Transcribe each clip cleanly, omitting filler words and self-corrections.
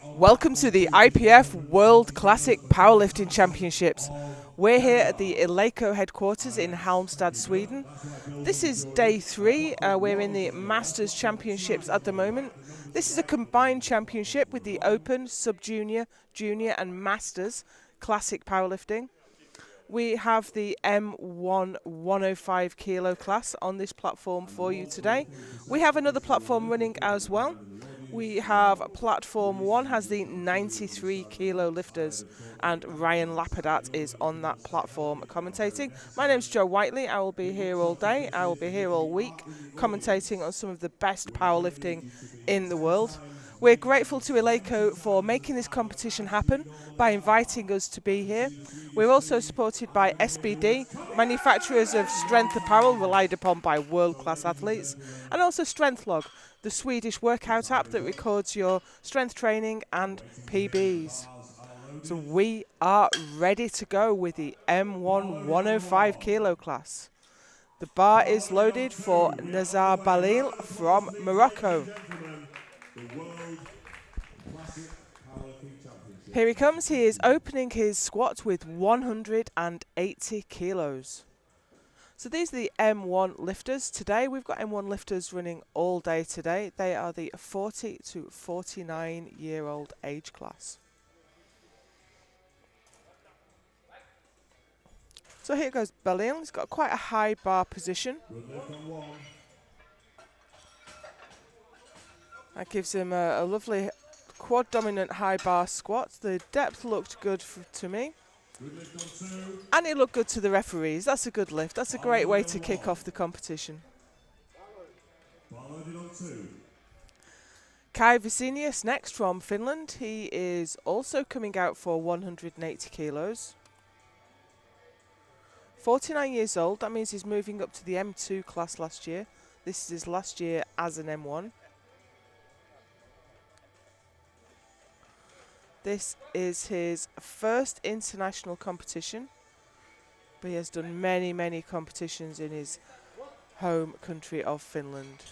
Welcome to the IPF World Classic Powerlifting Championships. We're here at the Eleiko headquarters in Halmstad, Sweden. This is day 3. We're in the Masters Championships at the moment. This is a combined championship with the Open, Sub-Junior, Junior and Masters Classic Powerlifting. We have the M1 105 kilo class on this platform for you today. We have another platform running as well. We have platform 1 has the 93 kilo lifters, and Ryan Lapadat is on that platform commentating. My name's Joe Whiteley. I will be here all day. I will be here all week commentating on some of the best powerlifting in the world. We're grateful to Eleiko for making this competition happen by inviting us to be here. We're also supported by SBD, manufacturers of strength apparel relied upon by world-class athletes, and also StrengthLog, the Swedish workout app that records your strength training and PBs. So we are ready to go with the M1 105 kilo class. The bar is loaded for Nazar Balil from Morocco. Here he comes. He is opening his squat with 180 kilos. So these are the M1 lifters. Today we've got M1 lifters running all day today. They are the 40 to 49 year old age class. So here goes Balil. He's got quite a high bar position. That gives him a lovely quad dominant high bar squat. The depth looked good to me. And it looked good to the referees. That's a good lift. That's a great way to kick off the competition. Kai Vicinius next from Finland. He is also coming out for 180 kilos. 49 years old. That means he's moving up to the M2 class last year. This is his last year as an M1. This is his first international competition, but he has done many, many competitions in his home country of Finland.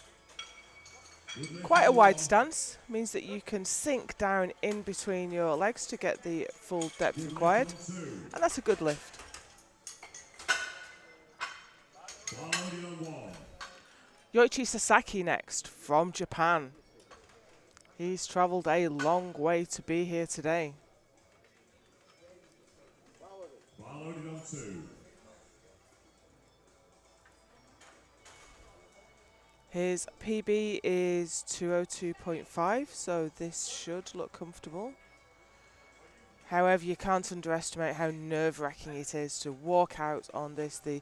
Quite a wide stance, means that you can sink down in between your legs to get the full depth required, and that's a good lift. Yoichi Sasaki next, from Japan. He's travelled a long way to be here today. His PB is 202.5, so this should look comfortable. However, you can't underestimate how nerve-wracking it is to walk out on this, the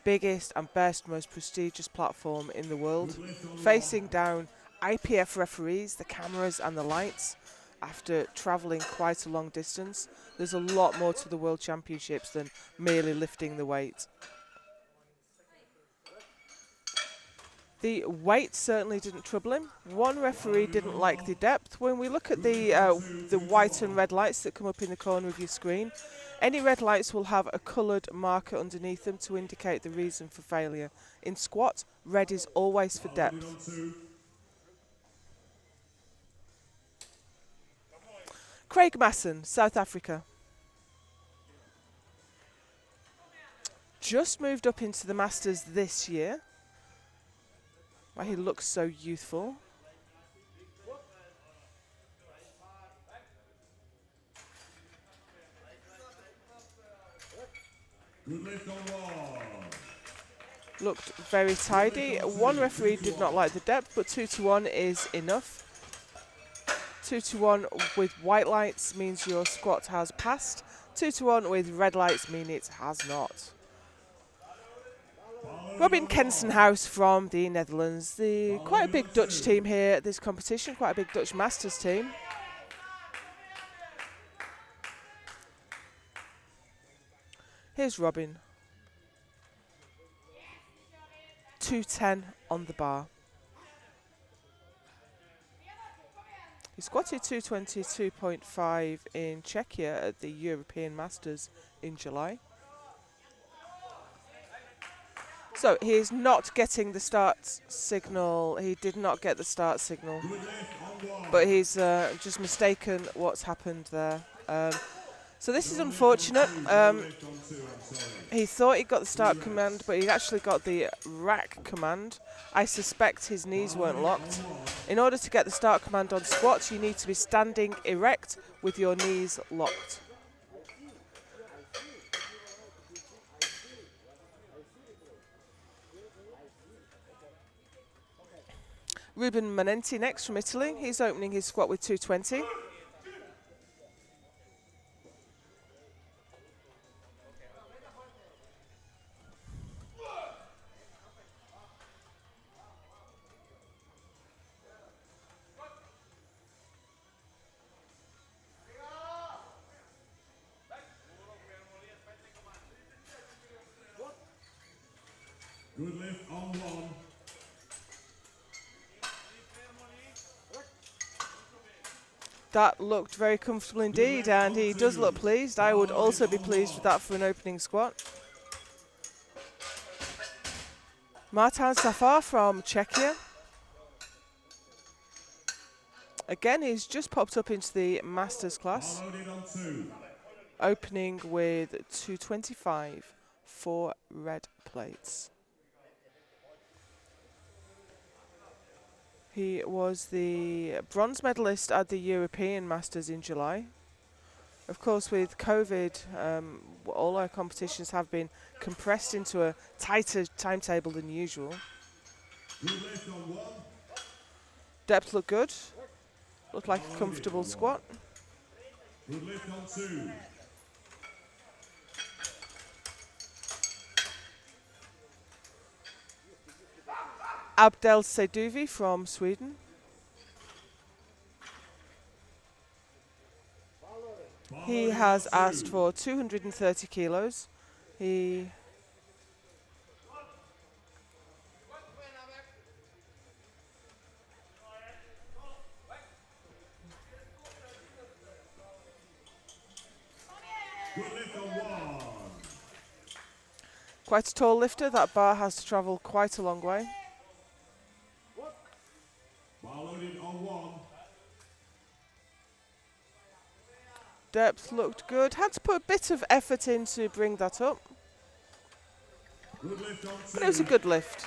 biggest and best, most prestigious platform in the world, facing down IPF referees, the cameras and the lights. After travelling quite a long distance, there's a lot more to the World Championships than merely lifting the weight. The weight certainly didn't trouble him. One referee didn't like the depth. When we look at the white and red lights that come up in the corner of your screen, any red lights will have a coloured marker underneath them to indicate the reason for failure. In squat, red is always for depth. Craig Masson, South Africa. Just moved up into the Masters this year. Why he looks so youthful. Looked very tidy. One referee did not like the depth, but 2 to 1 is enough. 2 to 1 with white lights means your squat has passed. 2 to 1 with red lights mean it has not. Robin Kensenhouse from the Netherlands. Quite a big Dutch team here at this competition, quite a big Dutch Masters team. Here's Robin. 210 on the bar. He squatted 222.5 in Czechia at the European Masters in July. So he's not getting the start signal. He did not get the start signal, but he's just mistaken what's happened there. So this is unfortunate. He thought he got the start command, but he actually got the rack command. I suspect his knees weren't locked. In order to get the start command on squats, you need to be standing erect with your knees locked. Ruben Manenti next from Italy. He's opening his squat with 220. Good lift on 1. That looked very comfortable indeed, and he does look pleased. I would also be pleased with that for an opening squat. Martin Safar from Czechia. Again, he's just popped up into the Masters class. Opening with 225 for red plates. He was the bronze medalist at the European Masters in July. Of course, with COVID, all our competitions have been compressed into a tighter timetable than usual. Depth looked good. Looked like a comfortable squat. Good lift on 2. Abdel Sedouvi from Sweden. He has asked for 230 kilos. He quite a tall lifter. That bar has to travel quite a long way. Bar loaded on 1. Depth looked good. Had to put a bit of effort in to bring that up. Good lift on 2. But it was a good lift.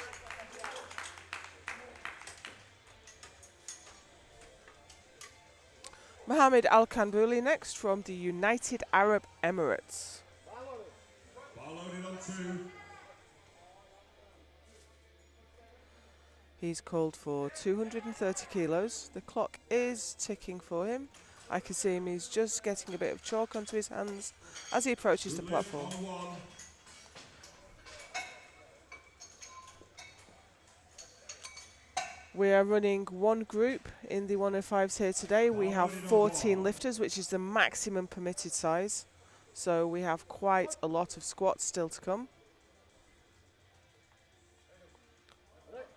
Mohammed Al-Kanbouli next from the United Arab Emirates. Bar loaded on 2. He's called for 230 kilos. The clock is ticking for him. I can see him, he's just getting a bit of chalk onto his hands as he approaches the platform. We are running one group in the 105s here today. We have 14 lifters, which is the maximum permitted size. So we have quite a lot of squats still to come.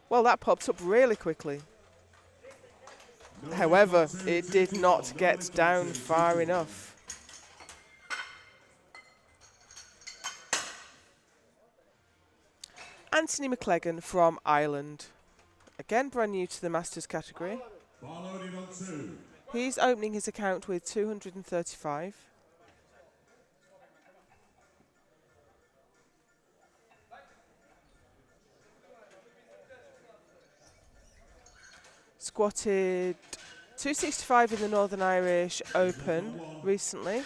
Well, that popped up really quickly. However, it did not get down far enough. Anthony McLegan from Ireland. Again, brand new to the Masters category. He's opening his account with 235. Squatted 265 in the Northern Irish Open recently.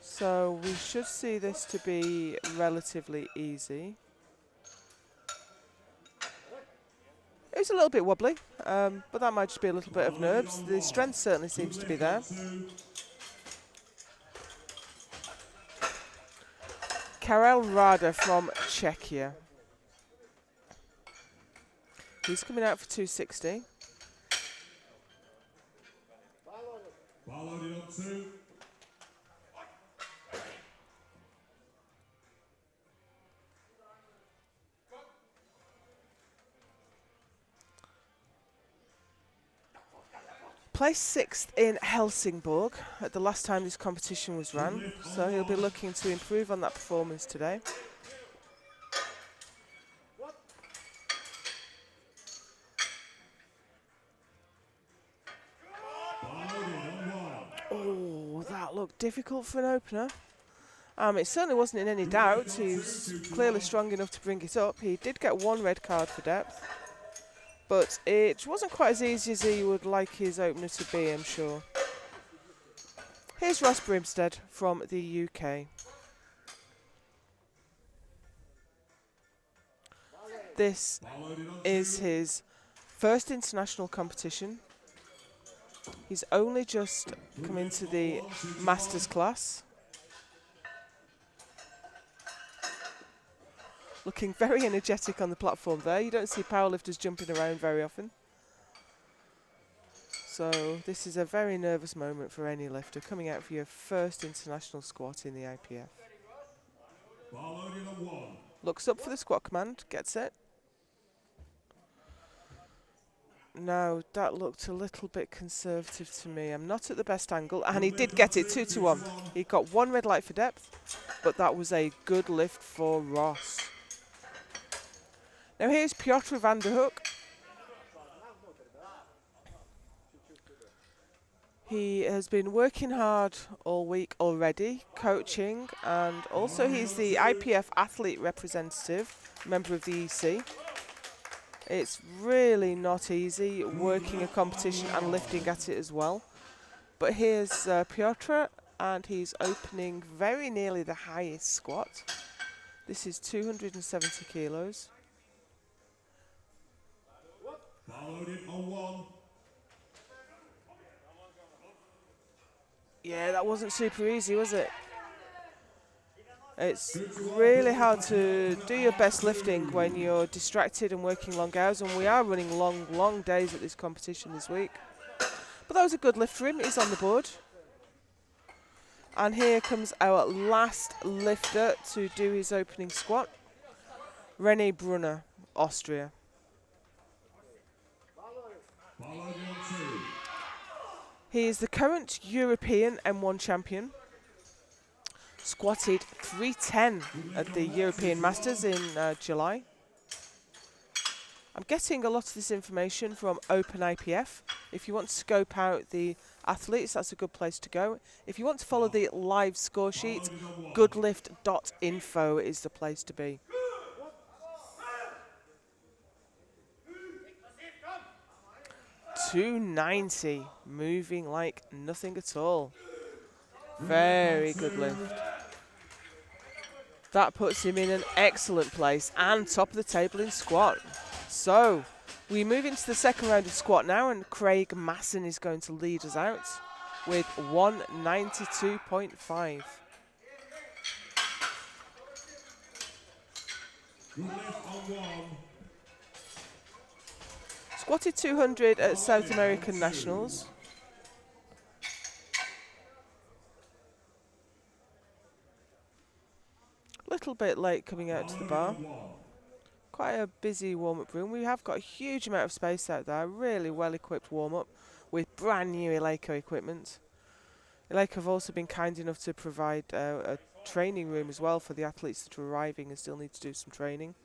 So we should see this to be relatively easy. It was a little bit wobbly, but that might just be a little bit of nerves. The strength certainly seems to be there. Karel Rada from Czechia. He's coming out for 260. placed 6th in Helsingborg at the last time this competition was run, so he'll be looking to improve on that performance today. Oh, that looked difficult for an opener. It certainly wasn't in any doubt. He was clearly strong enough to bring it up. He did get 1 red card for depth, but it wasn't quite as easy as he would like his opener to be, I'm sure. Here's Ross Brimstead from the UK. This is his first international competition. He's only just come into the Masters class. Looking very energetic on the platform there. You don't see powerlifters jumping around very often. So this is a very nervous moment for any lifter coming out for your first international squat in the IPF. Looks up for the squat command, gets it. Now that looked a little bit conservative to me. I'm not at the best angle, and he did get it 2-1. He got 1 red light for depth, but that was a good lift for Ross. Now here's Piotr van der Hoek. He has been working hard all week already, coaching, and also he's the IPF athlete representative, member of the EC. It's really not easy working a competition and lifting at it as well. But here's Piotr, and he's opening very nearly the highest squat. This is 270 kilos. Yeah, that wasn't super easy, was it? It's really hard to do your best lifting when you're distracted and working long hours, and we are running long days at this competition this week. But that was a good lift for him. He's on the board. And here comes our last lifter to do his opening squat. René Brunner, Austria. He is the current European M1 champion. Squatted 310 at the European Masters in July. I'm getting a lot of this information from Open IPF. If you want to scope out the athletes, that's a good place to go. If you want to follow the live score sheet, goodlift.info is the place to be. $290, moving like nothing at all. Very good lift. That puts him in an excellent place and top of the table in squat. So we move into the second round of squat now, and Craig Masson is going to lead us out with 192.5. Squatted 200 at South American Nationals. Little bit late coming out to the bar. Quite a busy warm-up room. We have got a huge amount of space out there. Really well-equipped warm-up with brand new Eleiko equipment. Eleiko have also been kind enough to provide a training room as well for the athletes that are arriving and still need to do some training.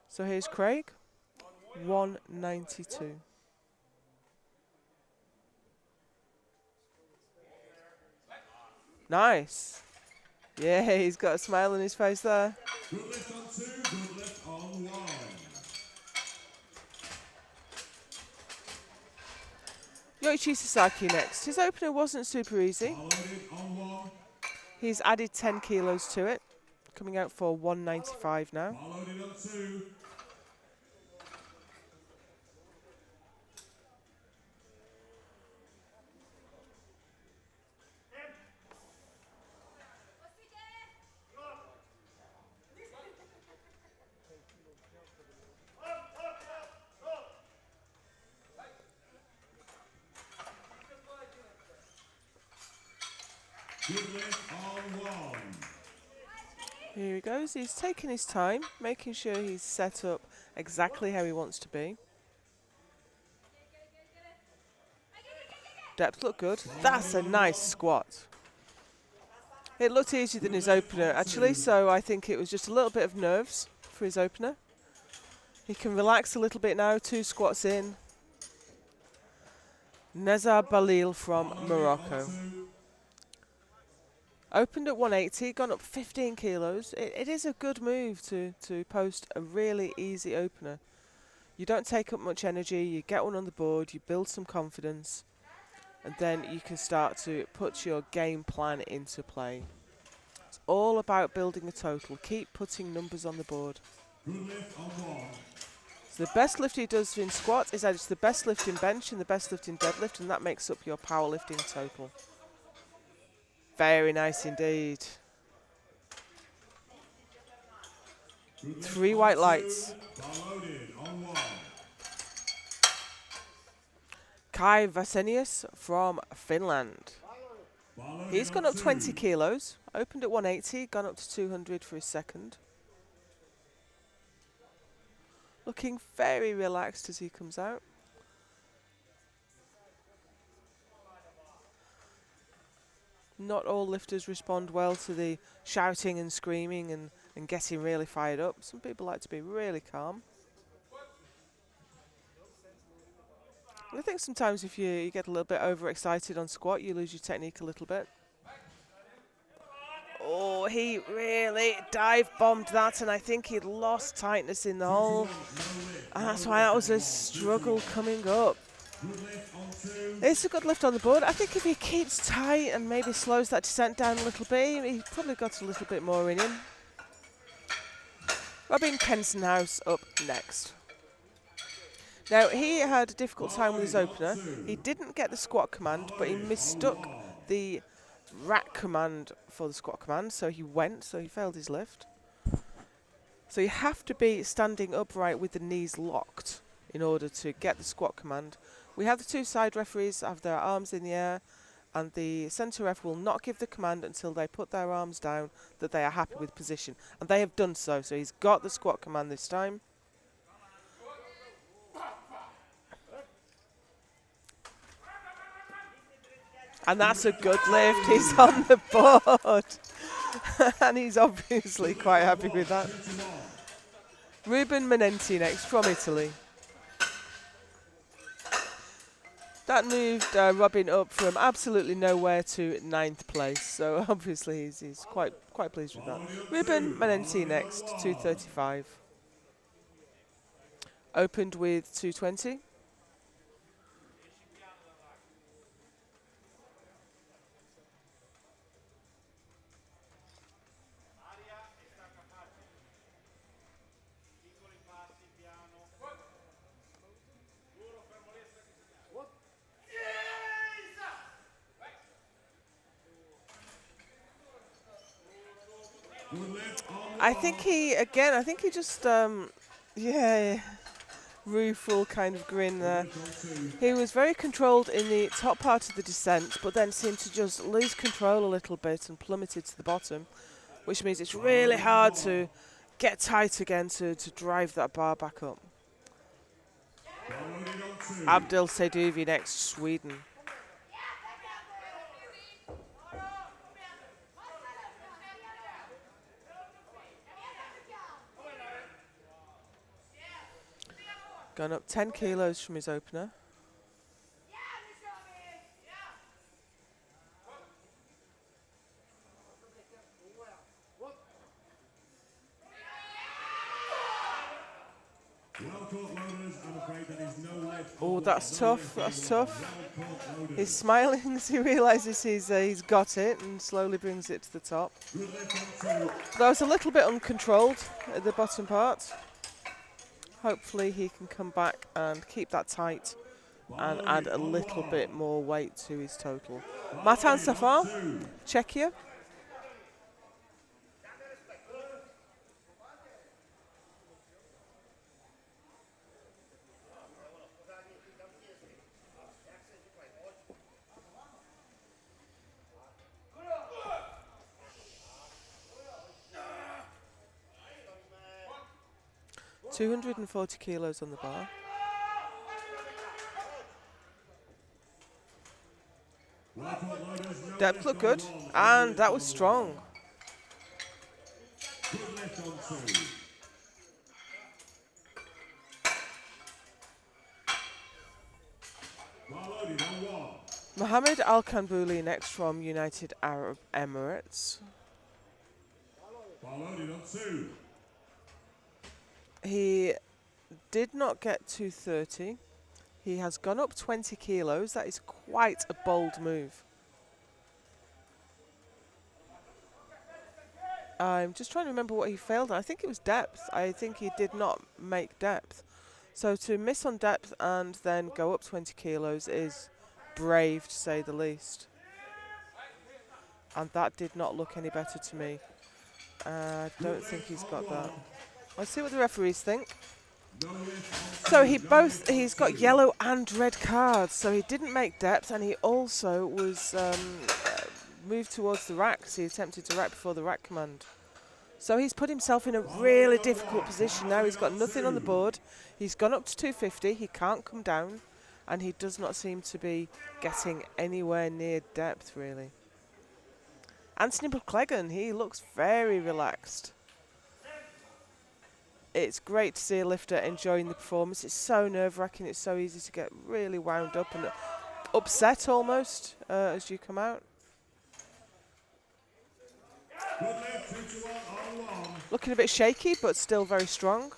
So here's Craig, 192. Nice. Yeah, he's got a smile on his face there. Good lift on 2, good lift on 1. Yoichi Sasaki next. His opener wasn't super easy. He's added 10 kilos to it, coming out for 195 now. Followed it on 2. Good lift on 1. Here he goes. He's taking his time, making sure he's set up exactly how he wants to be. Depth looked good. That's a nice squat. It looked easier than his opener, actually, so I think it was just a little bit of nerves for his opener. He can relax a little bit now, 2 squats in. Nezar Balil from Morocco. Opened at 180, gone up 15 kilos. It is a good move to post a really easy opener. You don't take up much energy, you get one on the board, you build some confidence, and then you can start to put your game plan into play. It's all about building a total. Keep putting numbers on the board. So the best lift he does in squat is that it's the best lift in bench and the best lift in deadlift, and that makes up your powerlifting total. Very nice indeed. 3 white lights. Kai Vasenius from Finland. He's gone up 20 kilos, opened at 180, gone up to 200 for his second. Looking very relaxed as he comes out. Not all lifters respond well to the shouting and screaming and getting really fired up. Some people like to be really calm. I think sometimes if you get a little bit overexcited on squat, you lose your technique a little bit. Oh, he really dive bombed that, and I think he'd lost tightness in the hole. And that's why that was a struggle coming up. It's a good lift on the board. I think if he keeps tight and maybe slows that descent down a little bit, he's probably got a little bit more in him. Robin Kensenhouse up next. Now, he had a difficult time with his opener. He didn't get the squat command, but he mistook the rack command for the squat command, so he failed his lift. So you have to be standing upright with the knees locked in order to get the squat command. We have the 2 side referees have their arms in the air, and the centre ref will not give the command until they put their arms down that they are happy with position. And they have done so, so he's got the squat command this time. And that's a good lift. He's on the board. And he's obviously quite happy with that. Ruben Manenti next from Italy. That moved Robin up from absolutely nowhere to 9th place. So obviously he's quite pleased with that. Ruben Manenti next, 235. Opened with 220. I think he just, rueful kind of grin there. He was very controlled in the top part of the descent, but then seemed to just lose control a little bit and plummeted to the bottom, which means it's really hard to get tight again to drive that bar back up. Abdel Seyduvi next, Sweden. Gone up 10 kilos from his opener. Oh, that's tough. That's tough. He's smiling as he realises he's got it and slowly brings it to the top. That was a little bit uncontrolled at the bottom part. Hopefully he can come back and keep that tight and add a little bit more weight to his total. Matan Safar, Czechia. $240 kilos on the bar. Right foot loaders, no Depth lift looked on good, one. and that was strong. Good lift on two. Well loaded on one. Mohammed Al Kanbouli next from United Arab Emirates. Well loaded on two. He did not get 230. He has gone up 20 kilos. That is quite a bold move. I'm just trying to remember what he failed on. I think it was depth. I think he did not make depth. So to miss on depth and then go up 20 kilos is brave, to say the least. And that did not look any better to me. I don't think he's got that. Let's see what the referees think. No lift on So he's got yellow and red cards. So he didn't make depth, and he also was moved towards the rack. So he attempted to rack before the rack command. So he's put himself in a really difficult position now. He's got nothing on the board. He's gone up to 250. He can't come down, and he does not seem to be getting anywhere near depth, really. Anthony McCleggan, he looks very relaxed. It's great to see a lifter enjoying the performance. It's so nerve-wracking. It's so easy to get really wound up and upset almost as you come out. Good lift, 2 to 1 on one. Looking a bit shaky, but still very strong.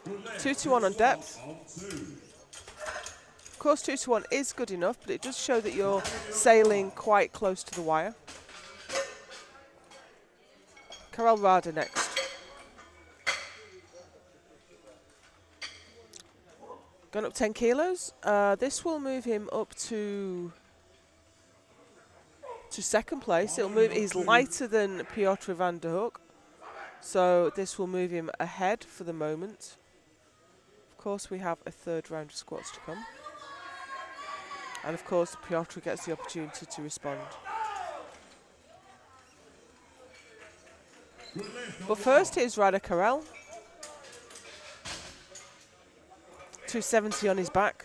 Good lift, 2 to 1 on depth. on two. Of course, 2 to 1 is good enough, but it does show that you're sailing quite close to the wire. Karel Rada next. Gone up 10 kilos. This will move him up to second place. It'll move. He's lighter than Piotr van der Hoek, so this will move him ahead for the moment. Of course, we have a third round of squats to come, and of course, Piotr gets the opportunity to respond. But first, here's Rada Karel. 270 on his back.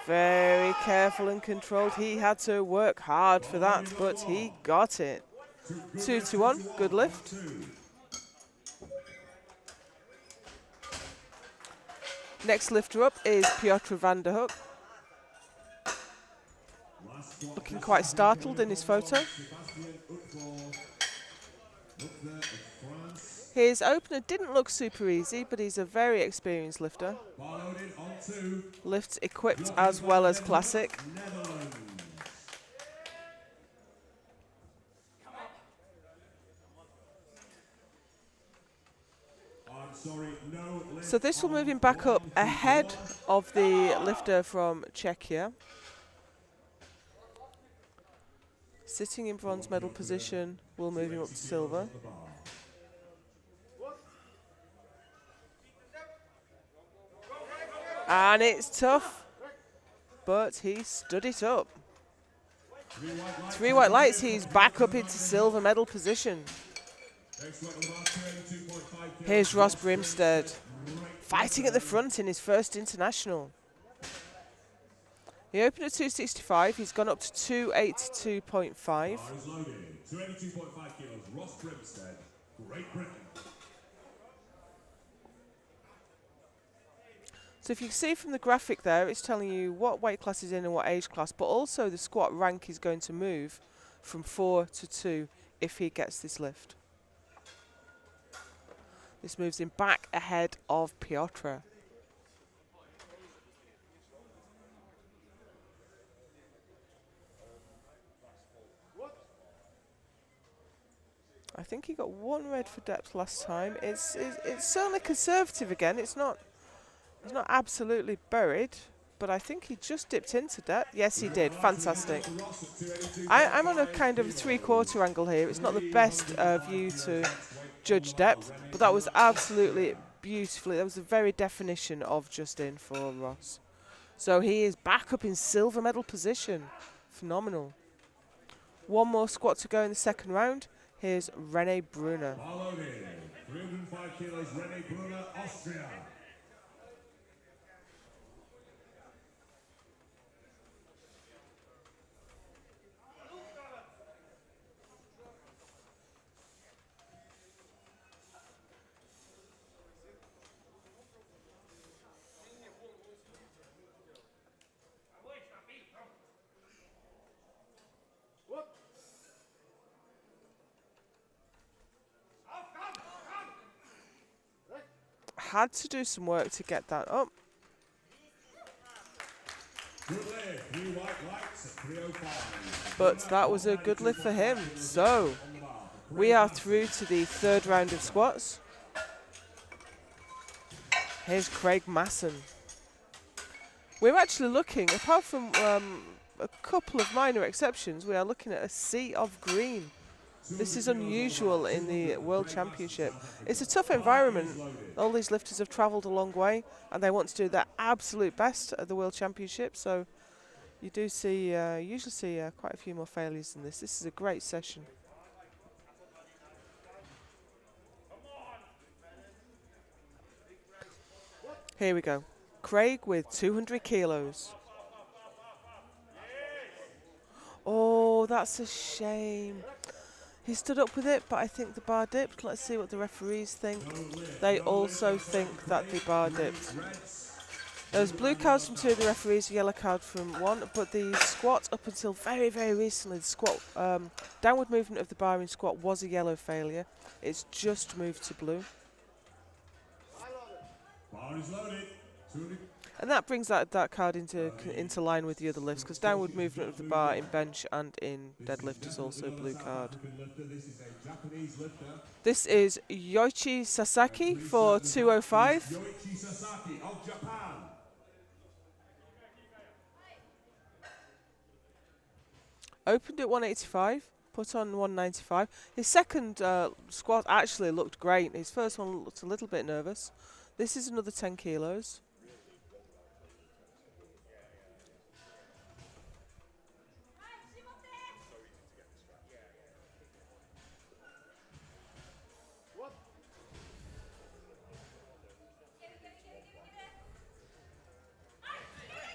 Very careful and controlled. He had to work hard for that, but he got it. 2 to 1, good lift. Next lifter up is Piotr van der Hoek. Looking quite startled in his photo. His opener didn't look super easy, but he's a very experienced lifter. Lifts equipped as well as classic. So this will move him back up ahead of the lifter from Czechia. Sitting in bronze medal position will move him up to silver. And it's tough, but he stood it up. 3 white lights, he's back up into silver medal position. Here's Ross Brimstead, fighting at the front in his first international. He opened at 265, he's gone up to 282.5. 282.5 kilos, Ross Brimstead, Great Britain. So if you can see from the graphic there, it's telling you what weight class is in and what age class, but also the squat rank is going to move from 4 to 2 if he gets this lift. This moves him back ahead of Piotr. I think he got 1 red for depth last time. It's certainly conservative again. It's not absolutely buried, but I think he just dipped into depth. Yes, he did. Fantastic. I'm on a kind of 3/4 angle here. It's not the best view to judge depth, but that was absolutely beautifully. That was the very definition of just in for Ross. So he is back up in silver medal position. Phenomenal. 1 more squat to go in the second round. Here's René Brunner. 305 kilos, René Brunner, Austria. had to do some work to get that up. Good lift, 3 white lights at 3:05. But that was a good lift for him. So we are through to the third round of squats. Here's Craig Masson. We're actually looking, apart from a couple of minor exceptions, we are looking at a sea of green. This is unusual in the World Championship. It's a tough environment. All these lifters have travelled a long way and they want to do their absolute best at the World Championship. So you do see, usually see quite a few more failures than this. This is a great session. Here we go. Craig with 200 kilos. Oh, that's a shame. He stood up with it, but I think the bar dipped. Let's see what the referees think. They also think that the bar dipped. There was blue cards from 2 of the referees, a yellow card from 1, but the squat up until very, very recently, the squat, downward movement of the bar in squat was a yellow failure. It's just moved to blue. Bar is loaded. And that brings that card into line with the other lifts, because downward movement of the bar in bench and in deadlift is also a blue card. This is a Japanese lifter. This is Yoichi Sasaki for 205. Yoichi Sasaki of Japan. Opened at 185, put on 195. His second squat actually looked great. His first one looked a little bit nervous. This is another 10 kilos.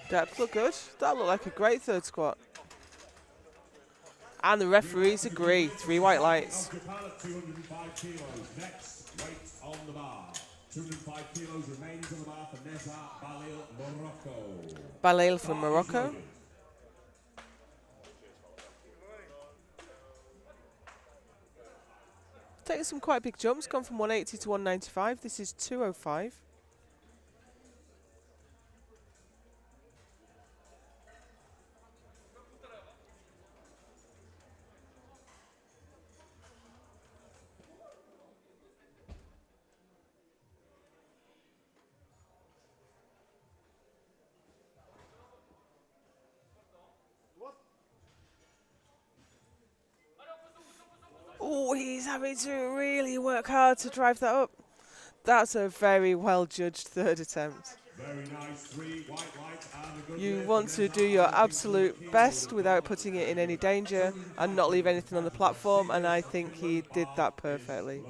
Depth looked good. That looked like a great third squat. And the referees agree. 3 white lights. Japan at 205 kilos. Next, weight on the bar. 205 kilos remains on the bar for Neza Balil, Morocco. Balil from Morocco. Taking some quite big jumps. Gone from 180 to 195. This is 205. Oh, he's having to really work hard to drive that up. That's a very well judged third attempt. Very nice. 3 white lights and a good You lift. want to do your absolute best without putting it in any danger and not leave anything on the platform, and I think he did that perfectly.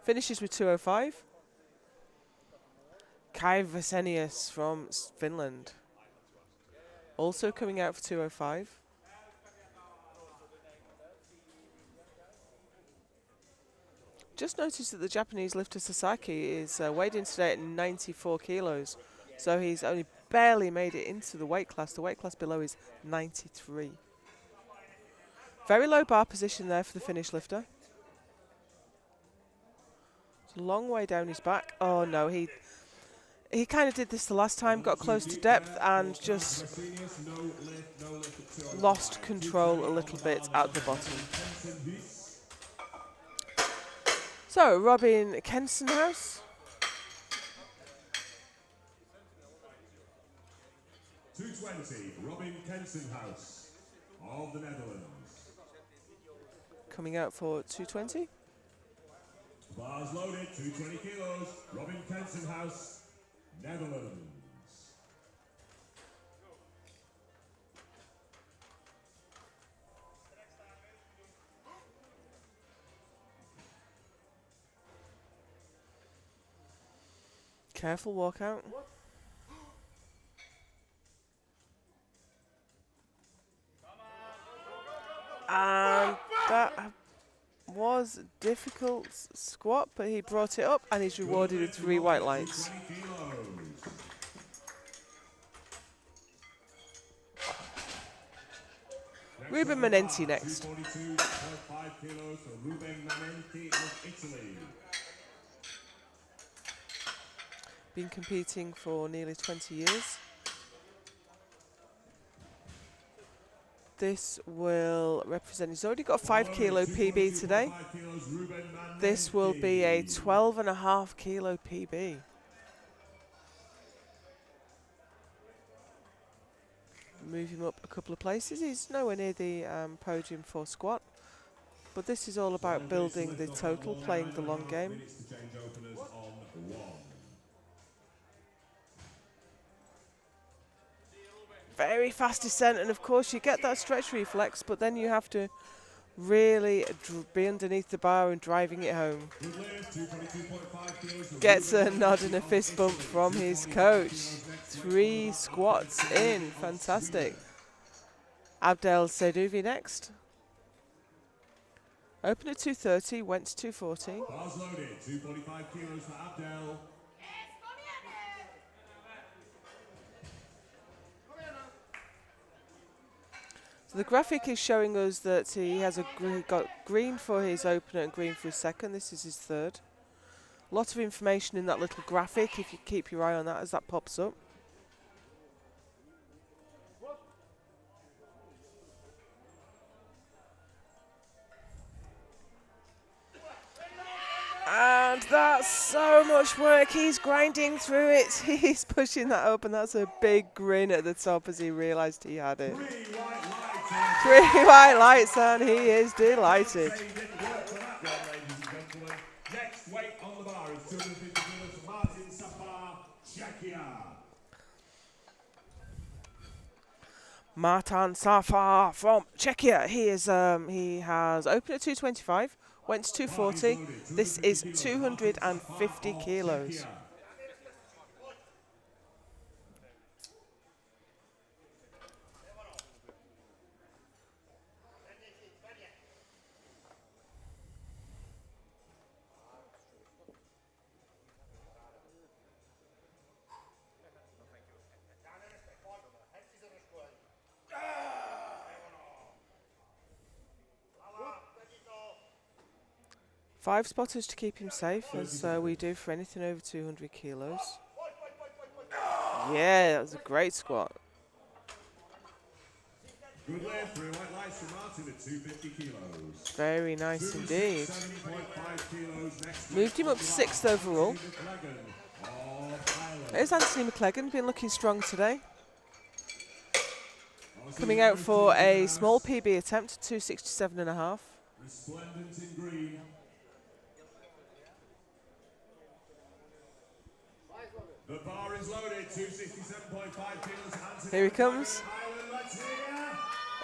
Finishes with 205. Kai Vesenius from Finland. Also coming out for 205. Just noticed that the Japanese lifter Sasaki is weighed in today at 94 kilos. So he's only barely made it into the weight class. The weight class below is 93. Very low bar position there for the Finnish lifter. It's a long way down his back. Oh no, he kind of did this the last time, got close to depth and just lost control a little bit at the bottom. So, Robin Kensenhouse. 220, Robin Kensenhouse of the Netherlands. Coming out for 220. Bars loaded, 220 kilos, Robin Kensenhouse, Netherlands. Careful walkout. And that was a difficult squat, but he brought it up and he's rewarded with 3 white lights. 20 kilos. Ruben Manenti next. 242.5 kilos for Ruben Manenti of Italy. Been competing for nearly 20 years. This will represent, he's already got a 5 kilo PB today. This will be a 12.5 kilo PB. Move him up a couple of places. He's nowhere near the podium for squat. But this is all about building the total, playing the long game. Very fast descent, and of course you get that stretch reflex, but then you have to really be underneath the bar and driving it home. Gets a nod and a fist bump from his coach. 3 squats in, fantastic. Abdel Sedouvi next. Open at 230, went to 240. Bars loaded, 245 kilos for Abdel. So the graphic is showing us that he has got green for his opener and green for his second. This is his third. A lot of information in that little graphic if you keep your eye on that as that pops up. And that's so much work. He's grinding through it. He's pushing that up, and that's a big grin at the top as he realised he had it. 3 white lights, and he is delighted. Next weight on the bar is 250 kilos for Martin Safar, Czechia. Martin Safar from Czechia. He has opened at 225, went to 240. This is 250 kilos. Five spotters to keep him safe, as we do for anything over 200 kilos. Yeah, that was a great squat. Good lift, 3 white lights for Martin at 250 kilos. Very nice indeed. 7.5 kilos next. Moved him up to 6th overall. There's Anthony McCleggan, been looking strong today. Coming out for a small PB attempt, 267.5. Resplendent in green. The bar is loaded, 267.5 kilos. Here he comes.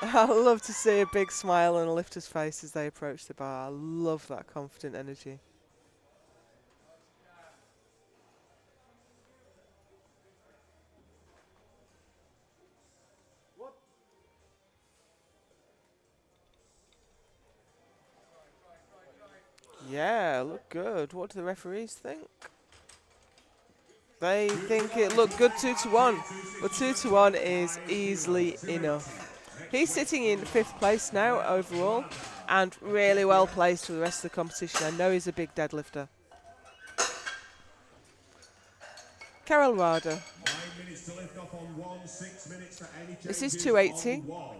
I love to see a big smile on a lifter's face as they approach the bar. I love that confident energy. Yeah, look good. What do the referees think? They think it looked good 2-1, but 2-1 is easily enough. He's sitting in 5th place now overall, and really well placed for the rest of the competition. I know he's a big deadlifter. Karel Rada. 9 minutes to lift off on 1, 6 minutes for any This is changes 280. on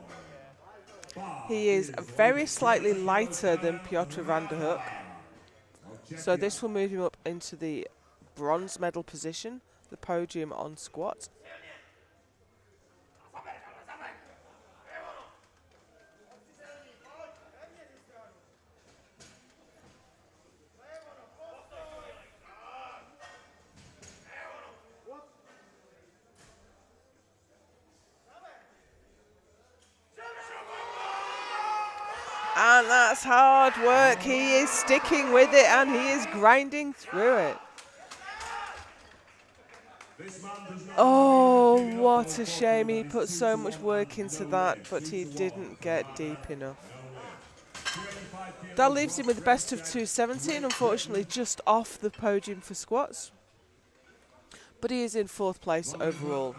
1. He is very slightly lighter than Piotr van der Hoek, so this will move him up into the bronze medal position, the podium on squat. And that's hard work. He is sticking with it and he is grinding through it. Oh, what a shame. He put so much work into that, but he didn't get deep enough. That leaves him with the best of 270 and unfortunately just off the podium for squats. But he is in 4th place overall.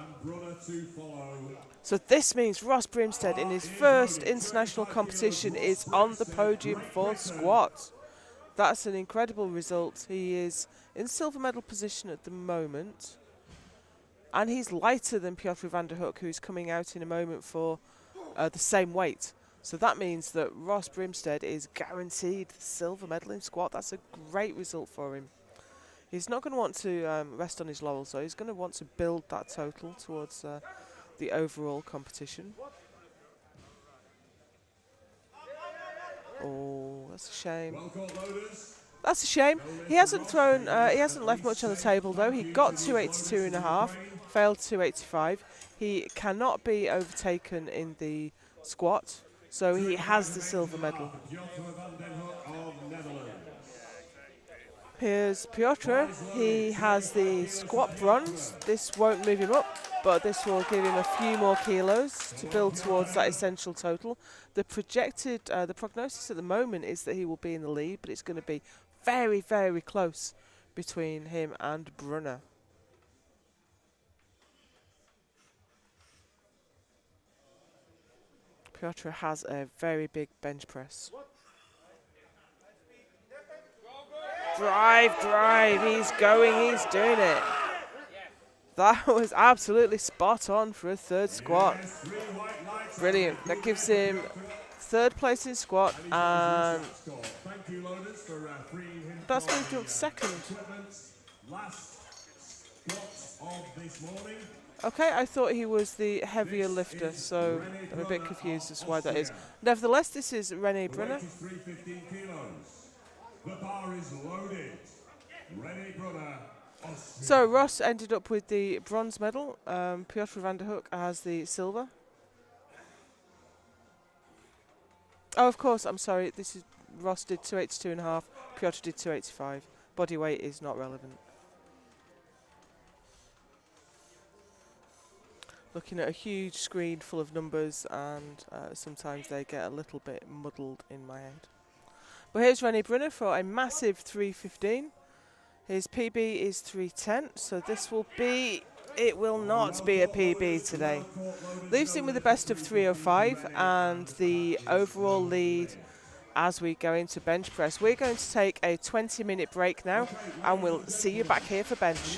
So this means Ross Brimstead in his first international competition is on the podium for squats. That's an incredible result. He is in silver medal position at the moment. And he's lighter than Piotr van der Hoek, who's coming out in a moment for the same weight. So that means that Ross Brimstead is guaranteed the silver medal in squat. That's a great result for him. He's not going to want to rest on his laurels, though. He's going to want to build that total towards the overall competition. Oh, that's a shame. Well caught, loaders. That's a shame. He hasn't thrown. He hasn't left much on the table, though. He got 282.5, failed 285. He cannot be overtaken in the squat, so he has the silver medal. Piotr van den Hoek of Netherlands. Here's Piotr. He has the squat bronze. This won't move him up, but this will give him a few more kilos to build towards that essential total. The projected, the prognosis at the moment is that he will be in the lead, but it's going to be very, very close between him and Brunner. Piotr has a very big bench press. Drive, drive, he's going, he's doing it. That was absolutely spot on for a third squat. Brilliant. That gives him third place in squat, and that's moved up second. Okay, I thought he was the heavier lifter, so I'm a bit confused as to why that is. Nevertheless, this is René Brunner. The bar is loaded. René Brunner. So Ross ended up with the bronze medal. Piotr van der Hoek has the silver. Oh, of course, I'm sorry. This is Ross did 282.5. Piotr did 285. Body weight is not relevant. Looking at a huge screen full of numbers, and sometimes they get a little bit muddled in my head. But here's René Brunner for a massive 315. His PB is 310, so this will be, it will not be a PB today. Leaves him with the best of 305 and the overall lead as we go into bench press. We're going to take a 20-minute break now, and we'll see you back here for bench.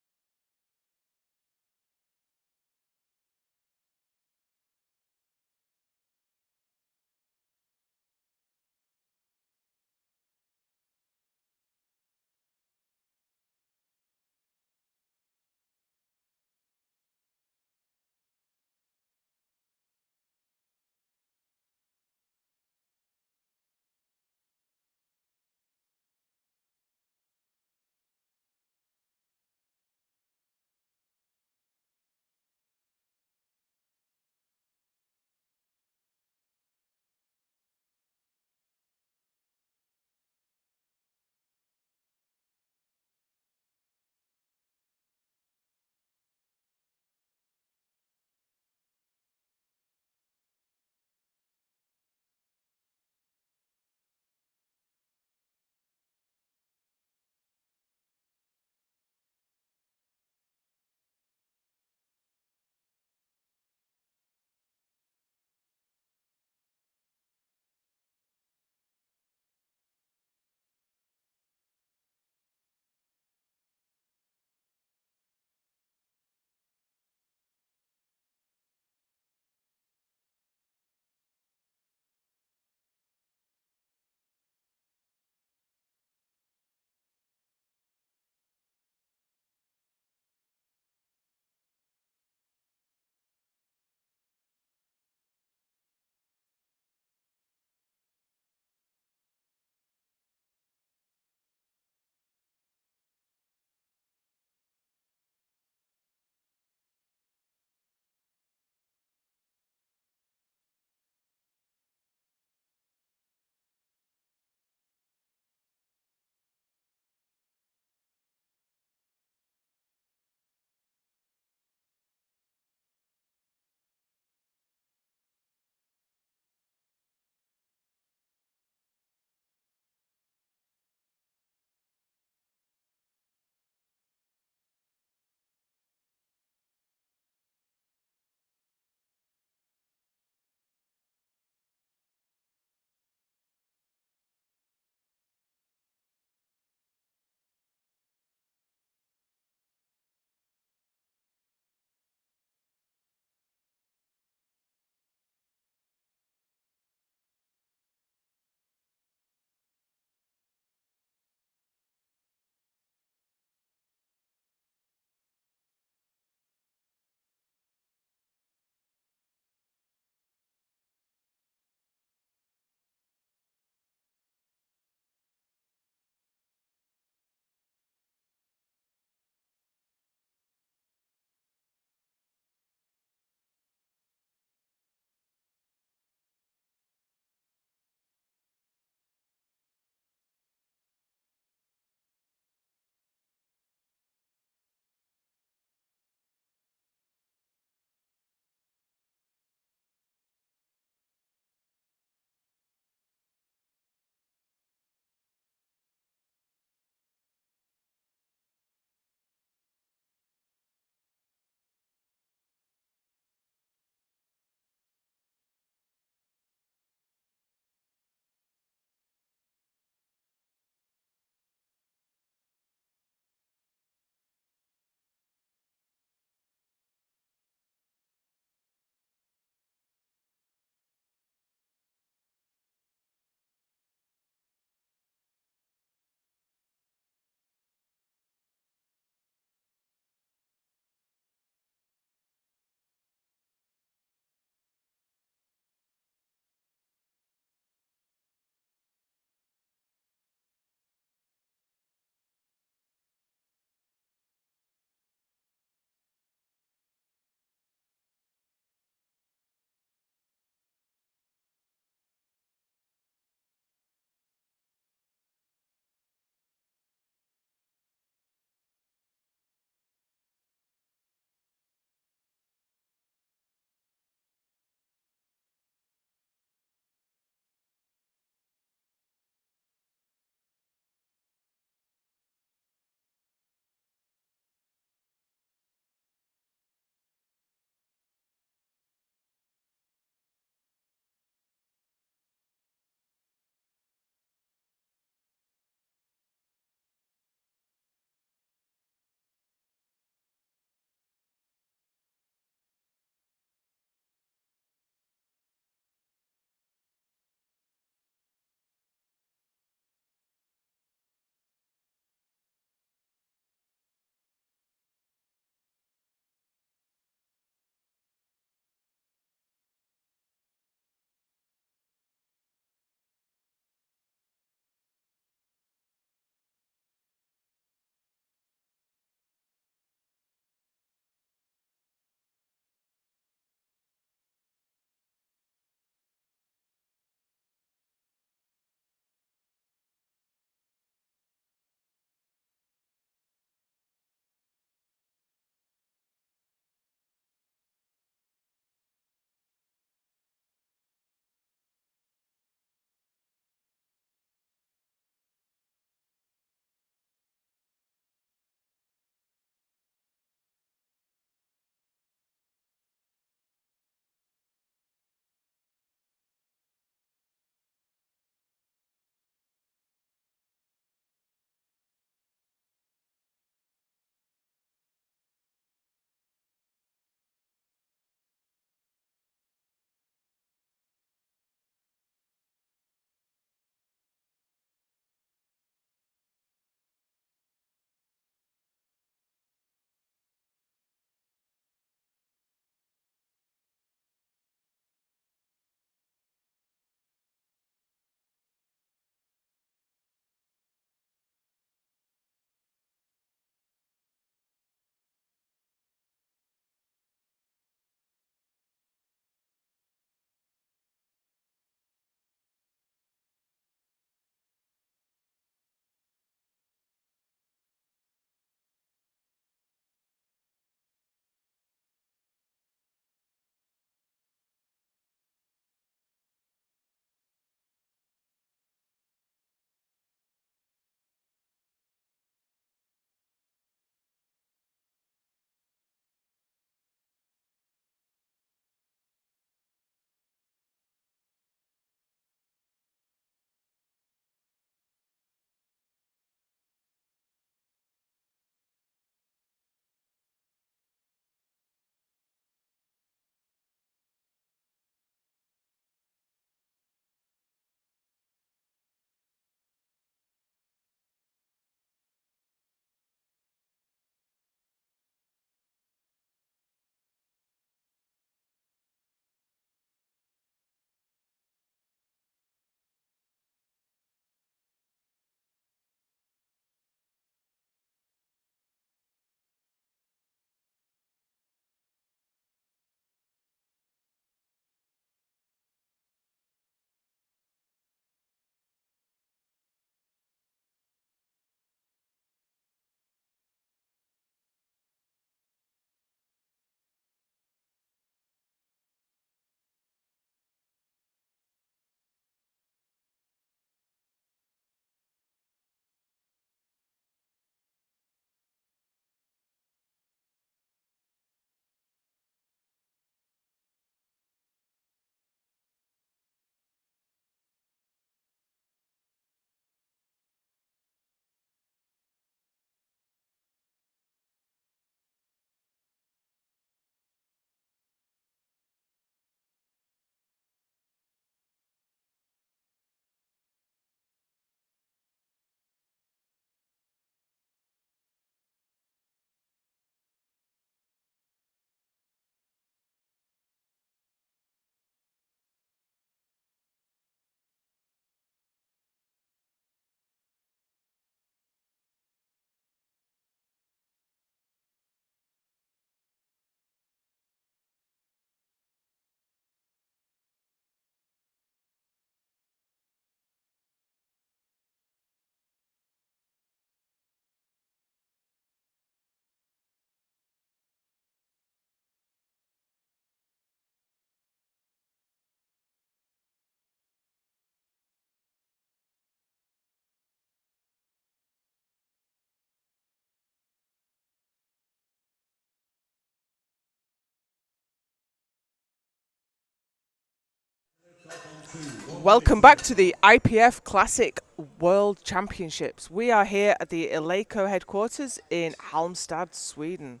Welcome back to the IPF Classic World Championships. We are here at the Eleiko headquarters in Halmstad, Sweden.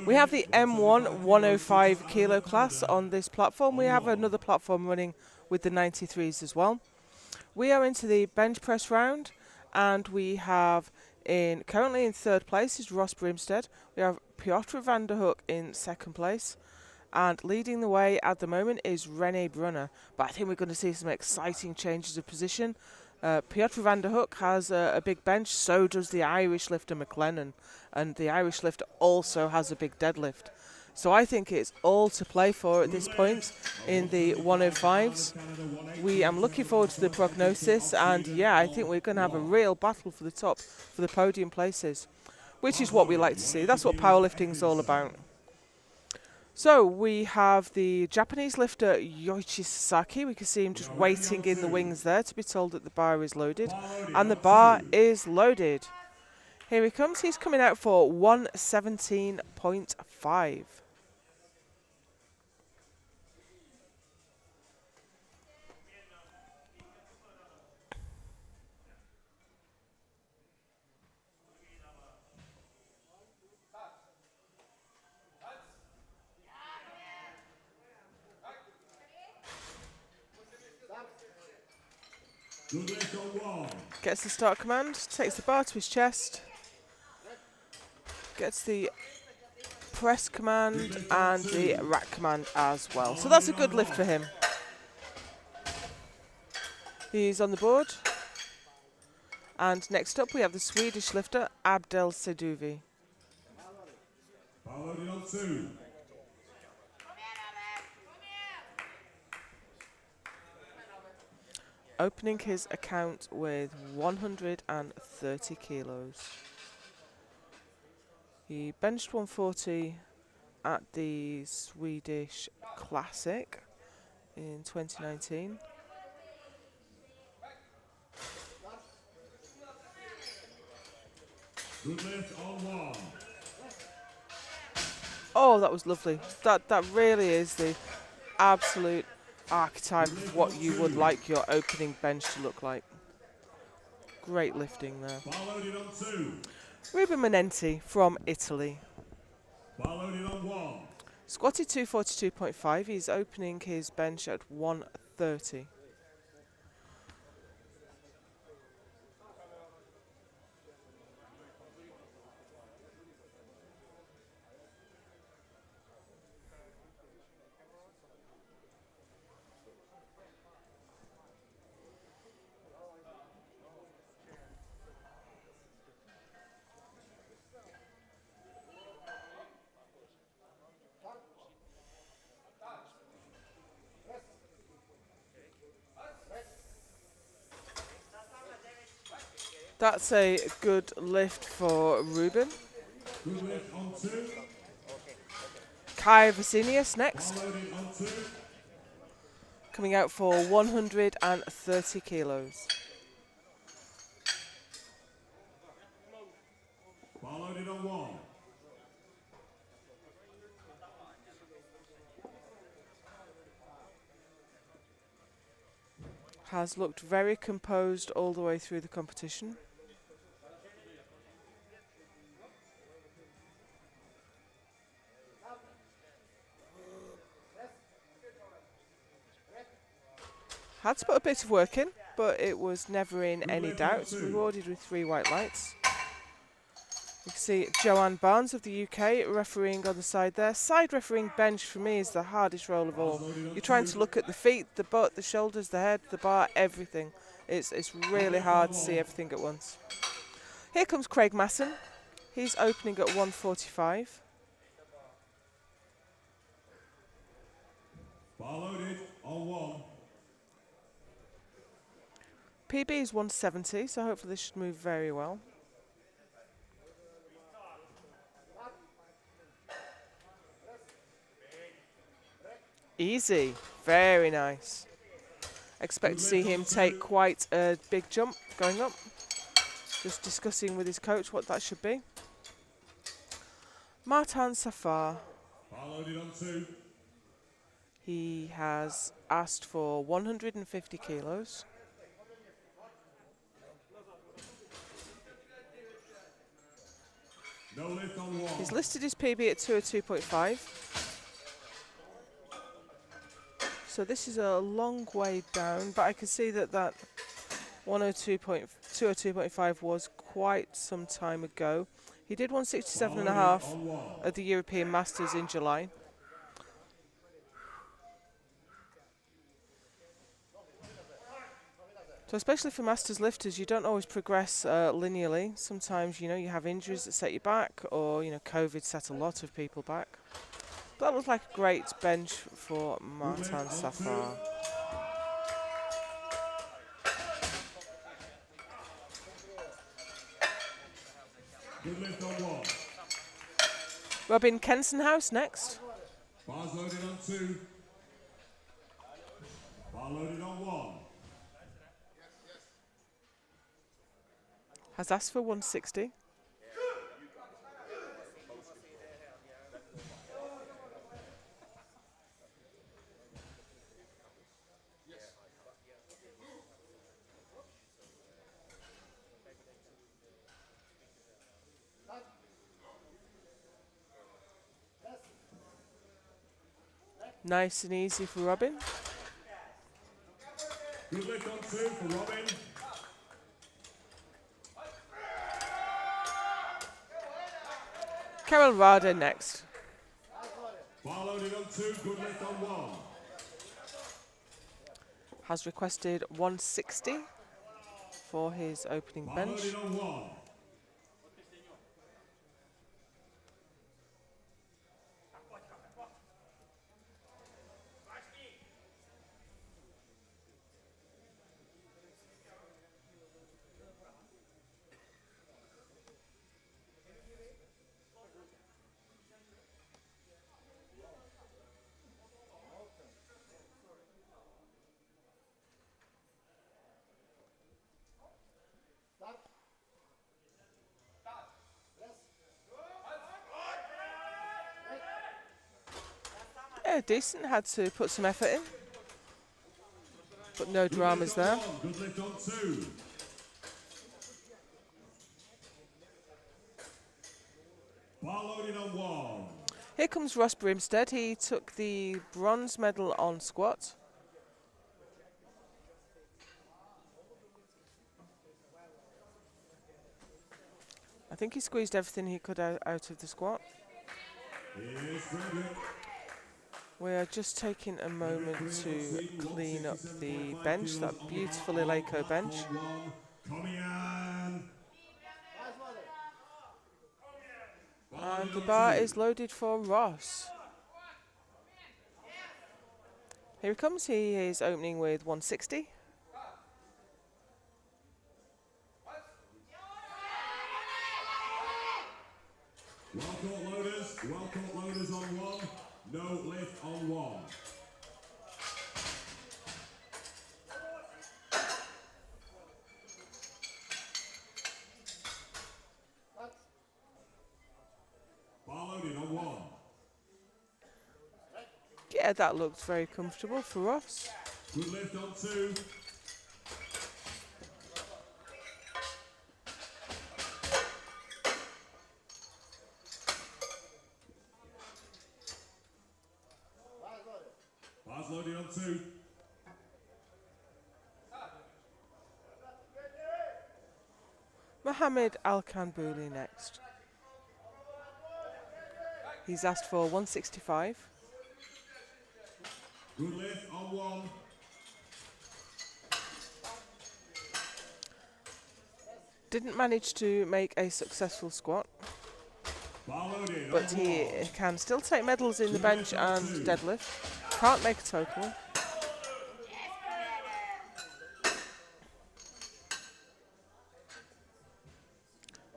We have the M1 105 kilo class on this platform. We have another platform running with the 93s as well. We are into the bench press round, and we have currently in third place is Ross Brimstead. We have Piotr van der Hoek in second place. And leading the way at the moment is Rene Brunner. But I think we're going to see some exciting changes of position. Piotr van der Hoek has a big bench, so does the Irish lifter McLennan. And the Irish lifter also has a big deadlift. So I think it's all to play for at this point in the 105s. I'm looking forward to the prognosis, and yeah, I think we're going to have a real battle for the top, for the podium places, which is what we like to see. That's what powerlifting is all about. So we have the Japanese lifter Yoichi Sasaki. We can see him just waiting in the wings there to be told that the bar is loaded. And the bar is loaded. Here he comes. He's coming out for 117.5. Gets the start command, takes the bar to his chest, gets the press command and the rack command as well. So that's a good lift for him. He's on the board. And next up we have the Swedish lifter Abdel Seduvi. Opening his account with 130 kilos. He benched 140 at the Swedish Classic in 2019. Good lift on one. Oh, that was lovely. That really is the absolute archetype of what you would like your opening bench to look like. Great lifting there. Ruben Manenti from Italy. Squatted 242.5. He's opening his bench at 130. That's a good lift for Ruben. Good lift on two. Kai Vasinius next. Coming out for 130 kilos. Loaded on one. Has looked very composed all the way through the competition. Had to put a bit of work in, but it was never in any doubt. Rewarded with 3 white lights. You can see Joanne Barnes of the UK refereeing on the side there. Side refereeing bench for me is the hardest role of all. You're trying to look at the feet, the butt, the shoulders, the head, the bar, everything. It's really hard to see everything at once. Here comes Craig Masson. He's opening at 145. Loaded on one. PB is 170, so hopefully this should move very well. Easy, very nice. Expect to see him take quite a big jump going up. Just discussing with his coach what that should be. Martin Safar. Loaded on two. He has asked for 150 kilos. No lift on one. He's listed his PB at 202.5. So this is a long way down, but I can see that 202.5 was quite some time ago. He did 167.5 at the European Masters in July. So especially for Masters lifters, you don't always progress linearly. Sometimes, you have injuries that set you back, or, COVID set a lot of people back. That looks like a great bench for Martin Safar. Good lift on one. Robin Kensenhouse next. Bars loaded on 2. Bar loaded on 1. Has asked for 160. Nice and easy for Robin. Good lift on 2 for Robin. Carol Rada next. Bar loaded on 2. Good lift on 1. Has requested 160 for his opening Bar bench. loaded on 1. Yeah, decent. Had to put some effort in. But no dramas there. Good lift on 2. Bar loaded on 1. Here comes Ross Brimstead. He took the bronze medal on squat. I think he squeezed everything he could out of the squat. Here's Brendan. We are just taking a moment to clean up the bench, that beautiful Eleiko bench. Coming in. And the bar is loaded for Ross. Here he comes. He is opening with 160. Well caught loaders on 1. No lift on 1. Bar loaded on 1. Yeah, that looked very comfortable for Ross. Good lift on 2. Bars loaded on 2. Mohammed Al-Kanbouli next. He's asked for 165. Good lift on 1. Didn't manage to make a successful squat, Bar loaded but on he 1. can still take medals in the bench and deadlift. Can't make a total.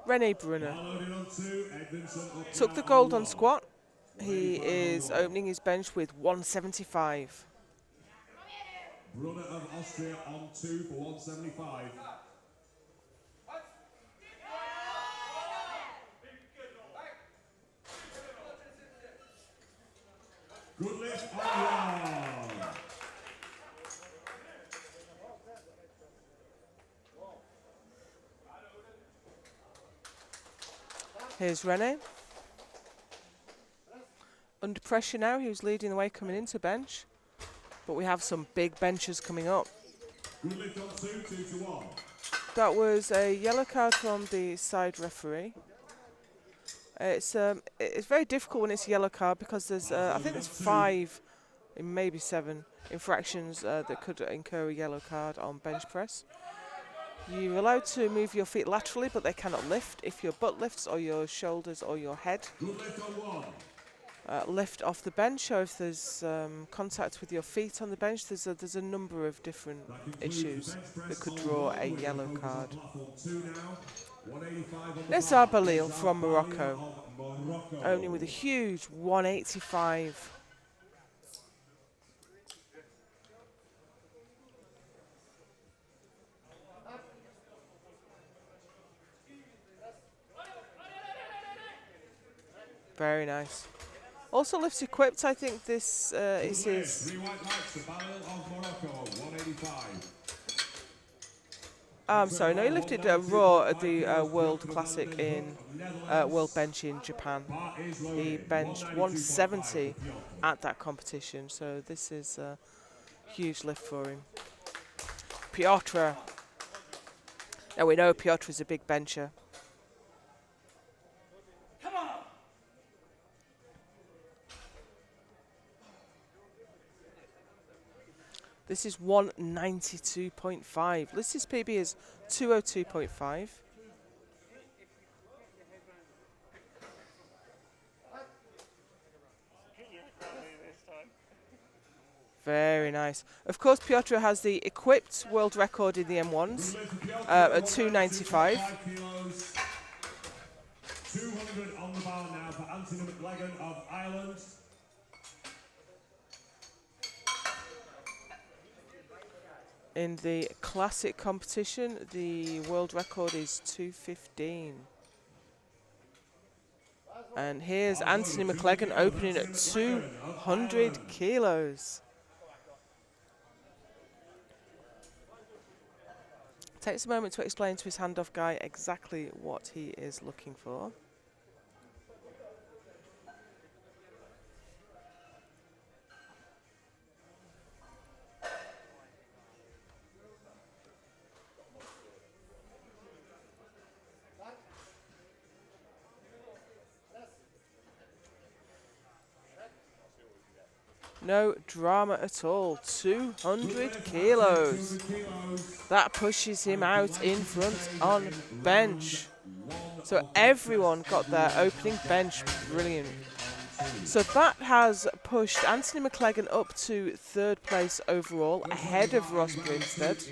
Rene Brunner Bar loaded on 2. Edmondson up took now the gold on 1. squat. He is opening his bench with 175. Brunner of Austria on 2 for 175. Good lift on 1. Here's Rene. Under pressure now, he was leading the way coming into bench. But we have some big benches coming up. Good lift on 2, 2 to 1. That was a yellow card from the side referee. It's very difficult when it's a yellow card because there's I think there's 5, maybe 7 infractions that could incur a yellow card on bench press. You're allowed to move your feet laterally, but they cannot lift. If your butt lifts or your shoulders or your head Good lift on 1. lift off the bench, or if there's contact with your feet on the bench, there's a number of different issues that could draw a yellow card. Nessa Balil from Morocco, opening with a huge 185. Very nice. Also lifts equipped. I think this is his. 3 white lights, the Balil of Morocco, 185. I'm sorry, no, he lifted raw at the World Classic in World Bench in Japan. He benched 170 at that competition, so this is a huge lift for him. Piotr. Now we know Piotr is a big bencher. This is 192.5. This PB is 202.5. Very nice. Of course, Piotr has the equipped world record in the M1s at 295. 200 on the bar now for Anthony McLagan of Ireland. In the classic competition, the world record is 215. And here's Anthony McLagan opening at 200 kilos. Takes a moment to explain to his handoff guy exactly what he is looking for. No drama at all. 200 kilos. That pushes him out in front on bench. So everyone got their opening bench. Brilliant. So that has pushed Anthony McLagan up to 3rd place overall, ahead of Ross Grimstead.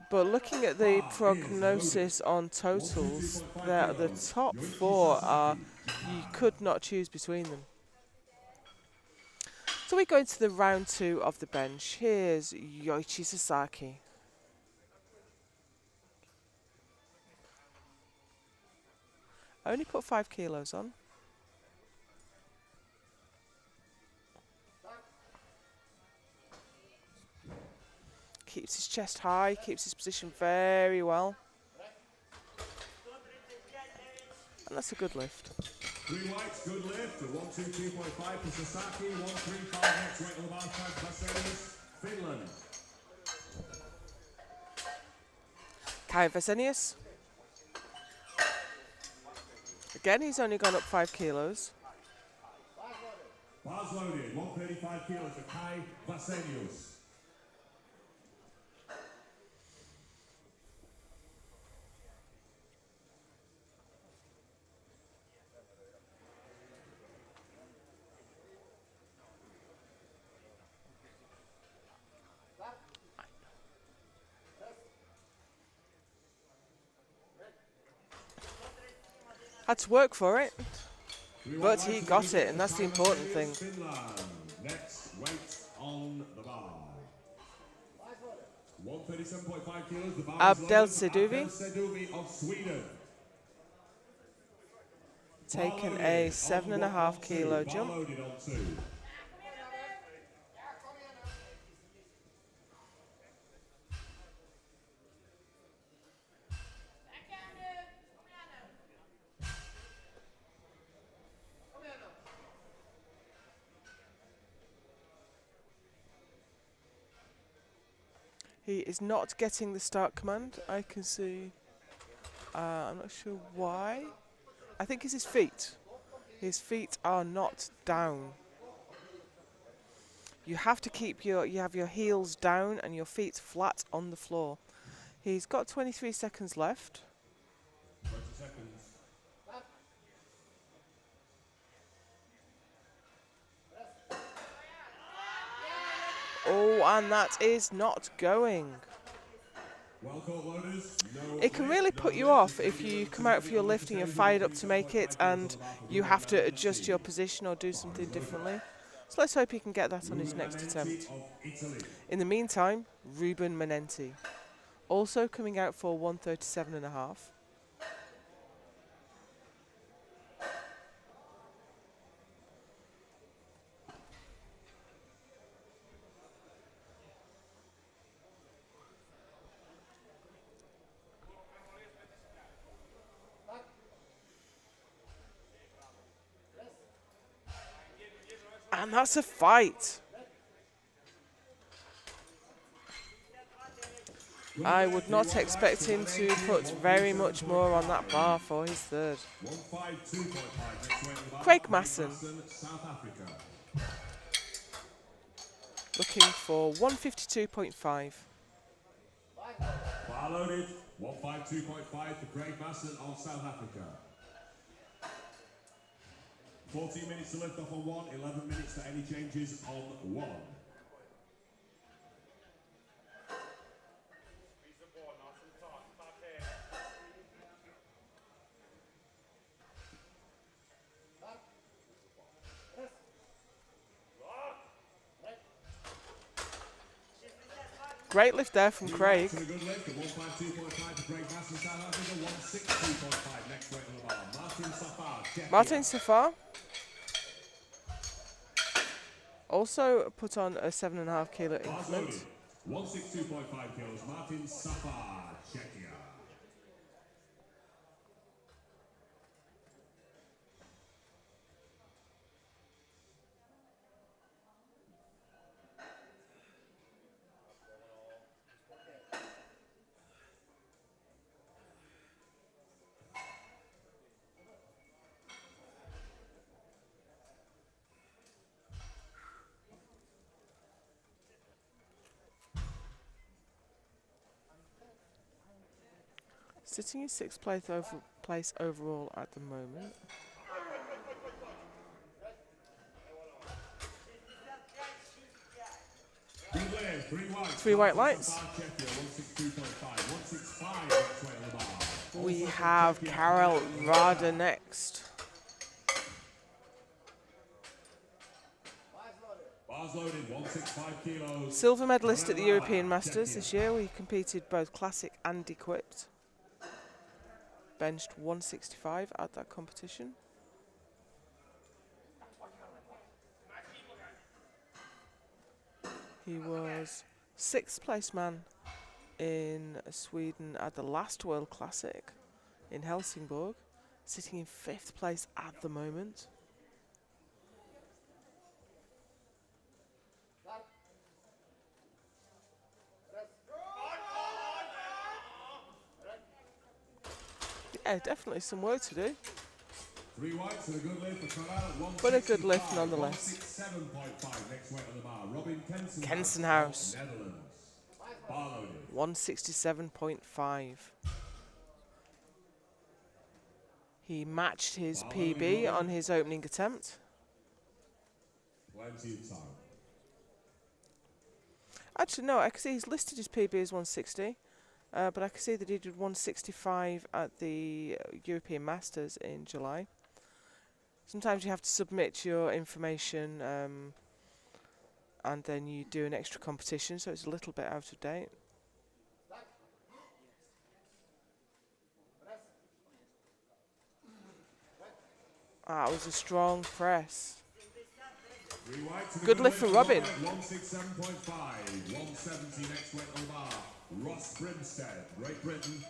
But looking at the prognosis on totals, the top 4 are, you could not choose between them. So we go into the round 2 of the bench. Here's Yoichi Sasaki. Only put 5 kilos on. Keeps his chest high, keeps his position very well. And that's a good lift. 3 whites, good lift. 122.5 for Sasaki, 135 next right on the bar side, Vasilius, Finland. Kai Vesenius. Again, he's only gone up 5 kilos. Bars loaded, 135 kilos for Kai Vasilius. Had to work for it, but he got it, and that's the important thing. Next weight on the bar. 137.5 kilos. The bar Abdel is loaded. Seduvi. Abdel Seduvi of Sweden. Taken a 7.5 kilo jump. Loaded on 2. He is not getting the start command. I can see. I'm not sure why. I think it's his feet. His feet are not down. You have to keep you have your heels down and your feet flat on the floor. He's got 23 seconds left. 20 seconds. Oh, and that is not going. Well caught, loaders. No It can lift, really no put you lift. off if you come out for your lifting and fired up to make it and you have to adjust your position. position or do something differently. So let's hope he can get that on his next attempt. Of Italy. In the meantime, Ruben Manenti, also coming out for 137.5. And that's a fight. I would not expect him to put very much more on that bar for his third. 152.5 next weight on the bar. Craig Masson, South Africa. looking for 152.5. Bar loaded. 152.5 for Craig Masson of South Africa. 14 minutes to lift off on 1, 11 minutes for any changes on 1. Great lift there from Craig. To the good lift, 152.5 for Craig Masson, South Africa. 162.5 next weight on the bar. Martin Safar, Czechia. Martin Safar also put on a 7.5 kilo Bars increment. loaded. 162.5 kilos. Martin Safar, Czechia. Sitting in 6th place overall at the moment. Good lift, 3 white. 3 white lights. Safar, Czechia, 162.5. 165 next weight on the bar. We Also have Czechia. Karel Rada next. Bars loaded, 165 kilos. Silver medalist at the European Masters this year. We competed both classic and equipped. Benched 165 at that competition. He was 6th place man in Sweden at the last World Classic in Helsingborg, sitting in 5th place at the moment. Yeah, definitely some work to do, 3 whites and a good lift for Karel. but a good lift nonetheless. 167.5 next weight on the bar. Robin Kensenhaus, Netherlands. Bar loaded. 167.5. He matched his PB on his opening attempt. Plenty of time. Actually, no, I can see he's listed his PB as 160, but I can see that he did 165 at the European Masters in July. Sometimes you have to submit your information and then you do an extra competition, so it's a little bit out of date. That was a strong press. 3 whites and a Good lift for Robin. 167.5. 170 next weight on the bar. Ross Brimstead, Great Britain.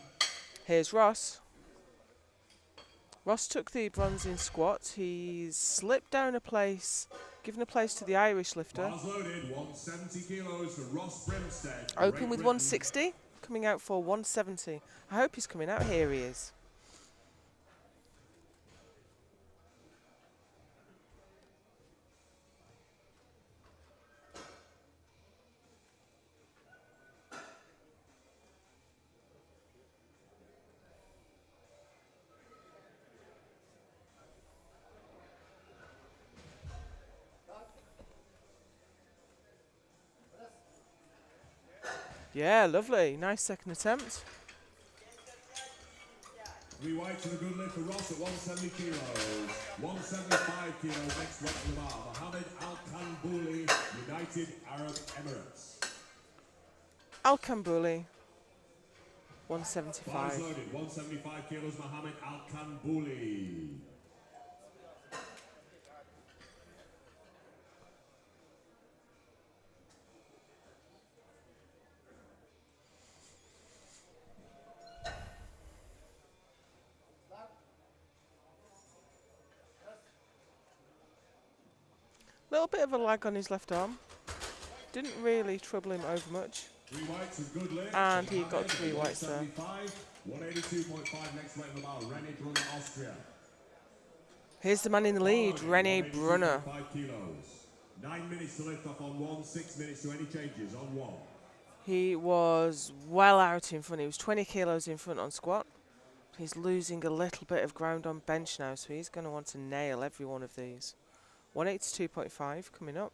Here's Ross. Ross took the bronze in squat. He's slipped down a place giving a place to the Irish lifter. Bars loaded, 170 kilos for Ross Brimstead. Open Great with Britain. 160, coming out for 170. I hope he's coming out. Here he is. Yeah, lovely. Nice second attempt. 3 whites and a good lift for Ross at 170 kilos. 175 kilos next weight on the bar. Mohammed Al-Kanbouli, United Arab Emirates. Al-Kanbouli, Bars 175. loaded, 175 kilos, Mohammed Al-Kanbouli. Little bit of a lag on his left arm. Didn't really trouble him over much. 3 whites and good lift. And he got 3 whites there. 182.5 next weight on the bar. René Brunner, Austria. Here's the man in the lead, René Brunner. 5 kilos. 9 minutes to lift off on 1, 6 minutes to any changes on 1. He was well out in front. He was 20 kilos in front on squat. He's losing a little bit of ground on bench now, so he's going to want to nail every one of these. 182.5 coming up.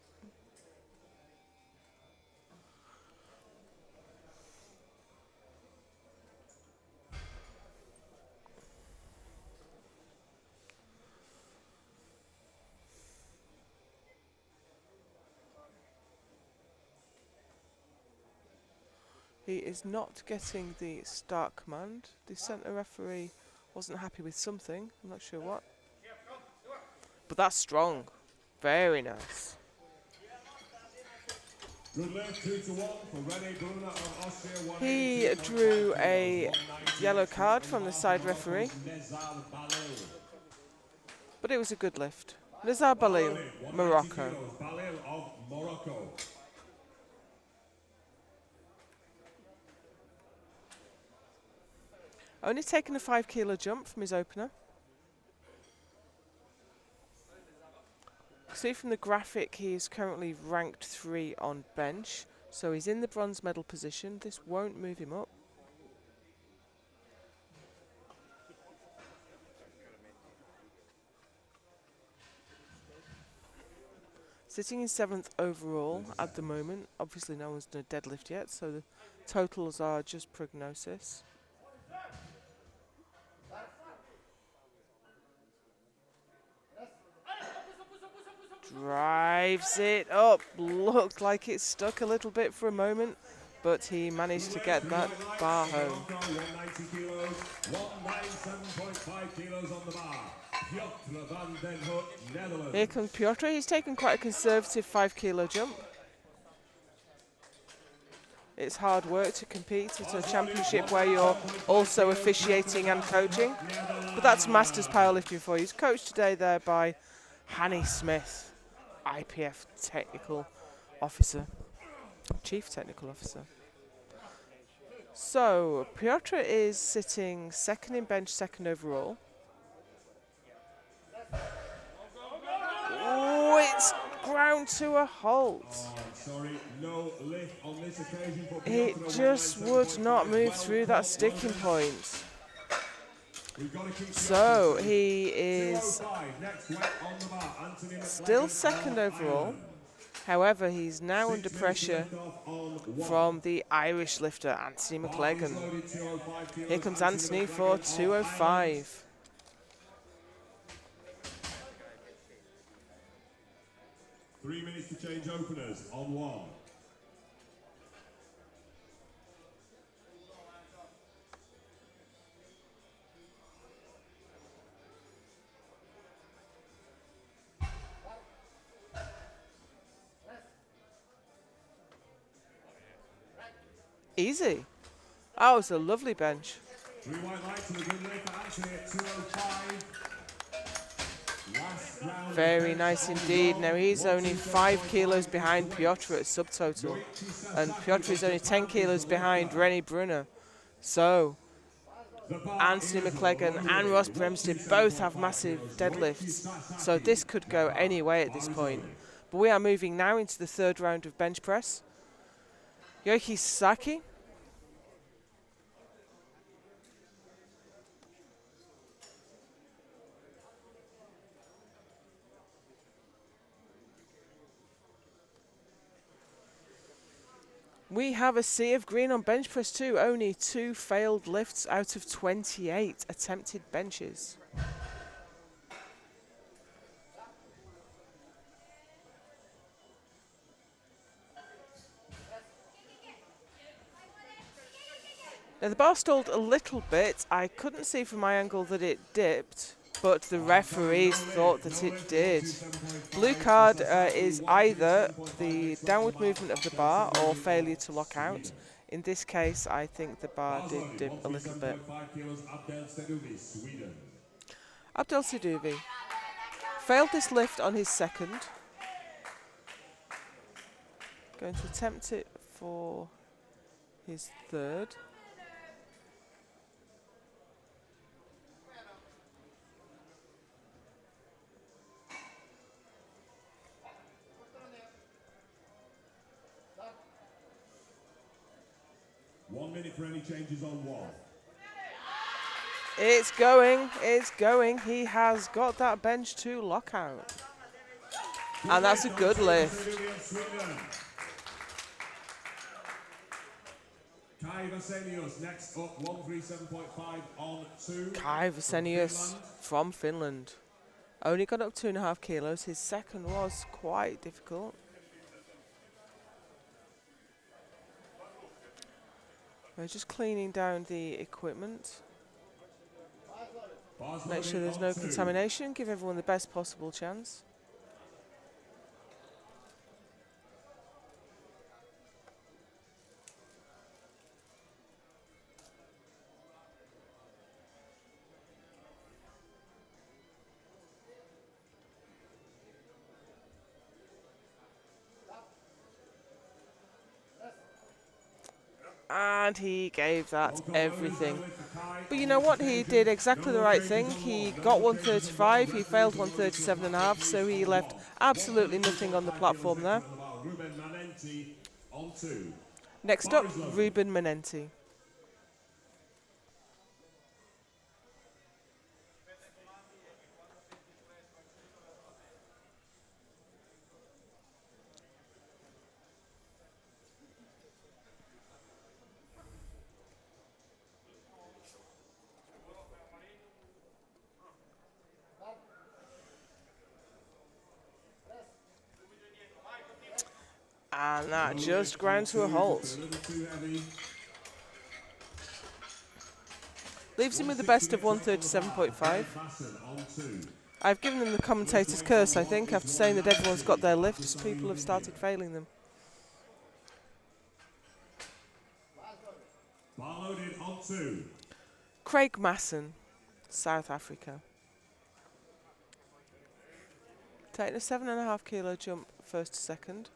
He is not getting the start command. The centre referee wasn't happy with something. I'm not sure what. But that's strong. Very nice. Good lift, 2 to 1 for René Brunner of Austria. He drew a yellow card from the side referee. But it was a good lift. Nizar Balil, Morocco. Balil of Morocco. Only taken a 5 kilo jump from his opener. See from the graphic he is currently ranked 3 on bench, so he's in the bronze medal position. This won't move him up. Sitting in 7th overall at the moment. Obviously no one's done a deadlift yet, so the totals are just prognosis. Drives it up. Looked like it stuck a little bit for a moment, but he managed to get that bar home. 190 kilos, 197.5 kilos on the bar. Piotr van den Hout, Netherlands. Here comes Piotr. He's taken quite a conservative 5 kilo jump. It's hard work to compete at a championship where you're also officiating and coaching. But that's Masters Powerlifting for you. He's coached today there by Hanny Smith, IPF Technical Officer, Chief Technical Officer. So, Piotr is sitting 2nd in bench, 2nd overall. Oh, it's ground to a halt. Sorry, no lift on this occasion for It Piotr, just would not move through that sticking point. So he is still 2nd overall. However, he's now under pressure from the Irish lifter, Anthony McLagan. Here comes Anthony for 205. Three minutes to change openers on 1. Easy. That was a lovely bench. 3 white lights and a good lift for Anthony at 205. Last round of Very bench nice on indeed. one, Now he's only 5 kilos 127.5 behind weight. Piotr at subtotal. And Sasaki Piotr is of only 10 Japan is kilos the behind lifter. Rennie Brunner. So The bar Anthony is McCleggan and Ross Bremstead both have 127.5 massive kilos. deadlifts. So Sasaki. this could go any way at this point. But we are moving now into the third round of bench press. Yoki Sasaki. We have a sea of green on bench press too. Only 2 failed lifts out of 28 attempted benches. Now the bar stalled a little bit. I couldn't see from my angle that it dipped, but the referees thought that it did. Blue card is either the downward movement of the bar or failure to lock out. In this case, I think the bar did dip a little bit. Abdel Sidouvi failed this lift on his second. Going to attempt it for his third. One minute for any changes on one. It's going, it's going. He has got that bench to lockout. And that's a good lift. Kai Vasenius next up, 137.5 on 2. Kai Vasenius from Finland. Only got up 2.5 kilos. His second was quite difficult. We're just cleaning down the equipment. Make sure there's no contamination. Give everyone the best possible chance. And he gave that everything. But you know what? He did exactly the right thing. He got 135, he failed 137.5, so he left absolutely nothing on the platform there. Next up, Ruben Manenti. And that just ground to a halt. Leaves him with the best of 137.5. I've given them the commentator's curse, I think, after saying that everyone's got their lifts. People have started failing them. Craig Masson, South Africa. Taking a 7.5 kilo jump first to second.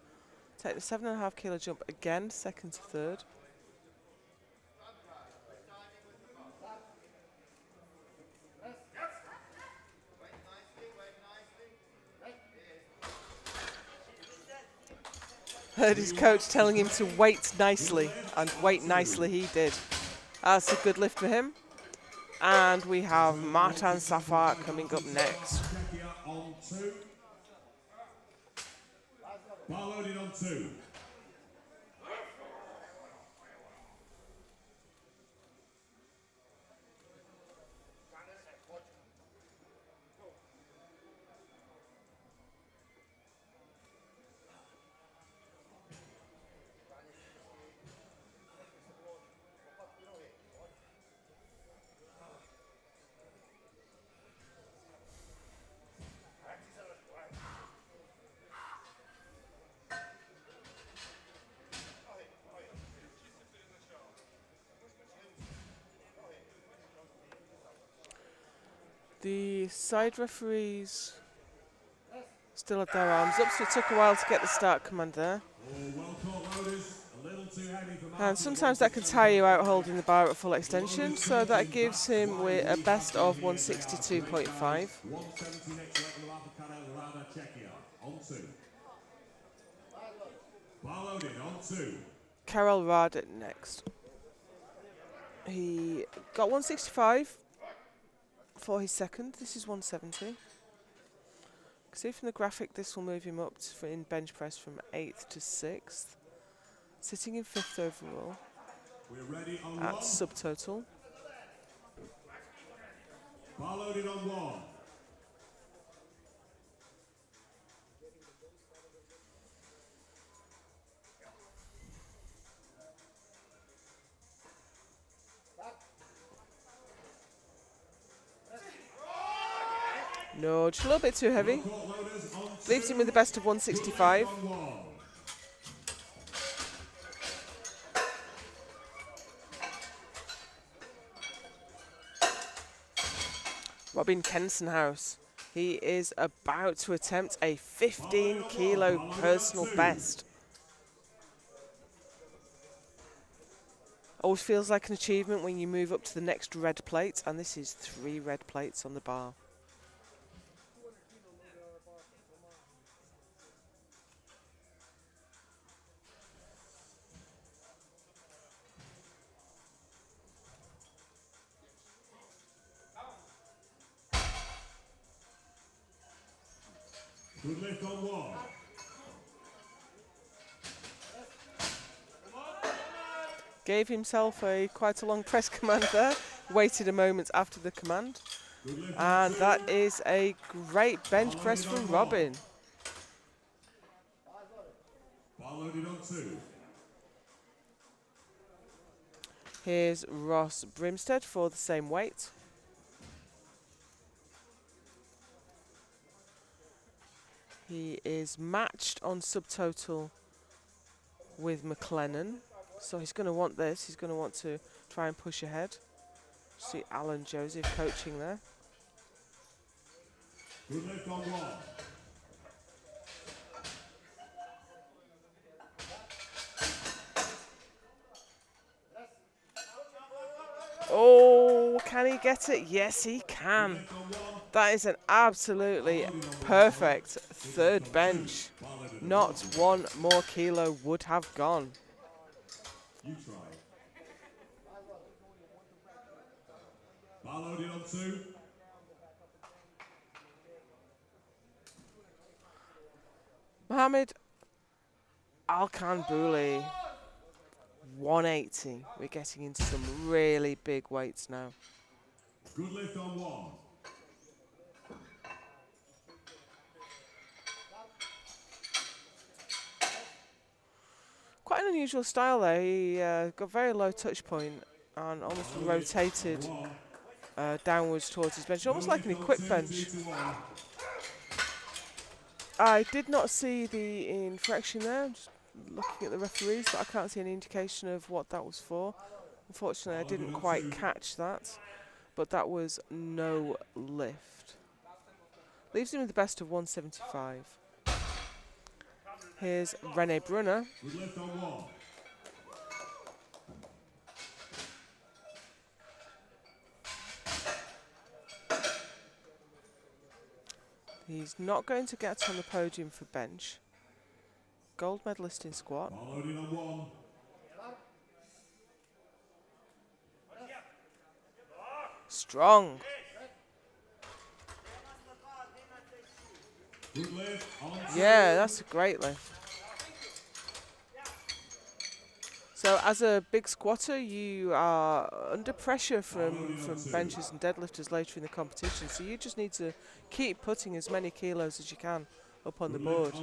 Taking a 7.5 kilo jump again, second to third. Heard his coach telling him to wait nicely, and wait nicely he did. That's a good lift for him. And we have Martin Safar coming up next. Bar loaded on 2. The side referees Still had their arms up, so it took a while to get the start command there. And sometimes that can tire you out holding the bar at full extension, so that gives him with a best of 162.5. 170 next level of upper Rana Czechia. On two. Bar loaded on two. Karel Rad next. He got 165 for his second. This is 170. See from the graphic, this will move him up in bench press from 8th to 6th. Sitting in 5th overall We're ready on at one. subtotal. Bar loaded on one. No, just a little bit too heavy. Leaves him with the best of 165. Robin Kensenhouse. He is about to attempt a 15 kilo personal best. Always feels like an achievement when you move up to the next red plate, and this is 3 red plates on the bar. Good lift on one. Gave himself quite a long press command there. Waited a moment after the command. And that is a great bench press from Robin. Bar loaded on two. Here's Ross Brimstead for the same weight. He is matched on subtotal with McLennan. So he's going to want this. He's going to want to try and push ahead. See Alan Joseph coaching there. Good lift on one. Oh, can he get it? Yes, he can. That is an absolutely perfect third bench. Not one more kilo would have gone. You try. Bar loaded on two. Mohammed Alkanbouli, 180. We're getting into some really big weights now. Good lift on one. Quite an unusual style there. He got very low touch point and almost rotated downwards towards his bench, almost like an equipped bench. I did not see the infraction there. I'm just looking at the referees, but I can't see any indication of what that was for. Unfortunately, I didn't quite catch that, but that was no lift. Leaves him with the best of 175. Here's Rene Brunner. Good lift on one. He's not going to get on the podium for bench. Gold medalist in squat. Bar loaded on one. Strong. Good lift on two. Yeah, that's a great lift. So as a big squatter, you are under pressure from benchers and deadlifters later in the competition. So you just need to keep putting as many kilos as you can up on the board.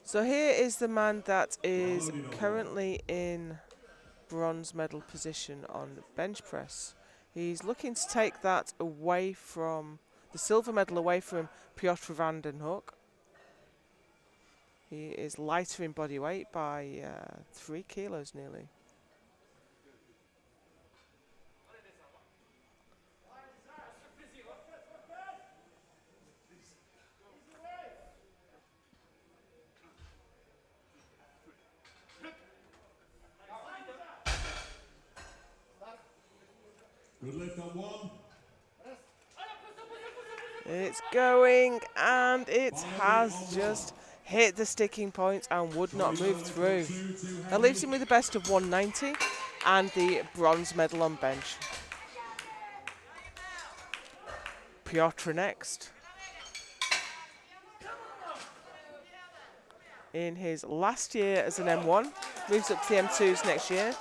So here is the man that is currently in bronze medal position on bench press. He's looking to take that away from, the silver medal away from Piotr van den Hoek. He is lighter in body weight by 3 kilos nearly. Good lift on one. It's going, and it has just hit the sticking point and would not move through. That leaves him with the best of 190 and the bronze medal on bench. Piotr next. In his last year as an M1, moves up to the M2s next year.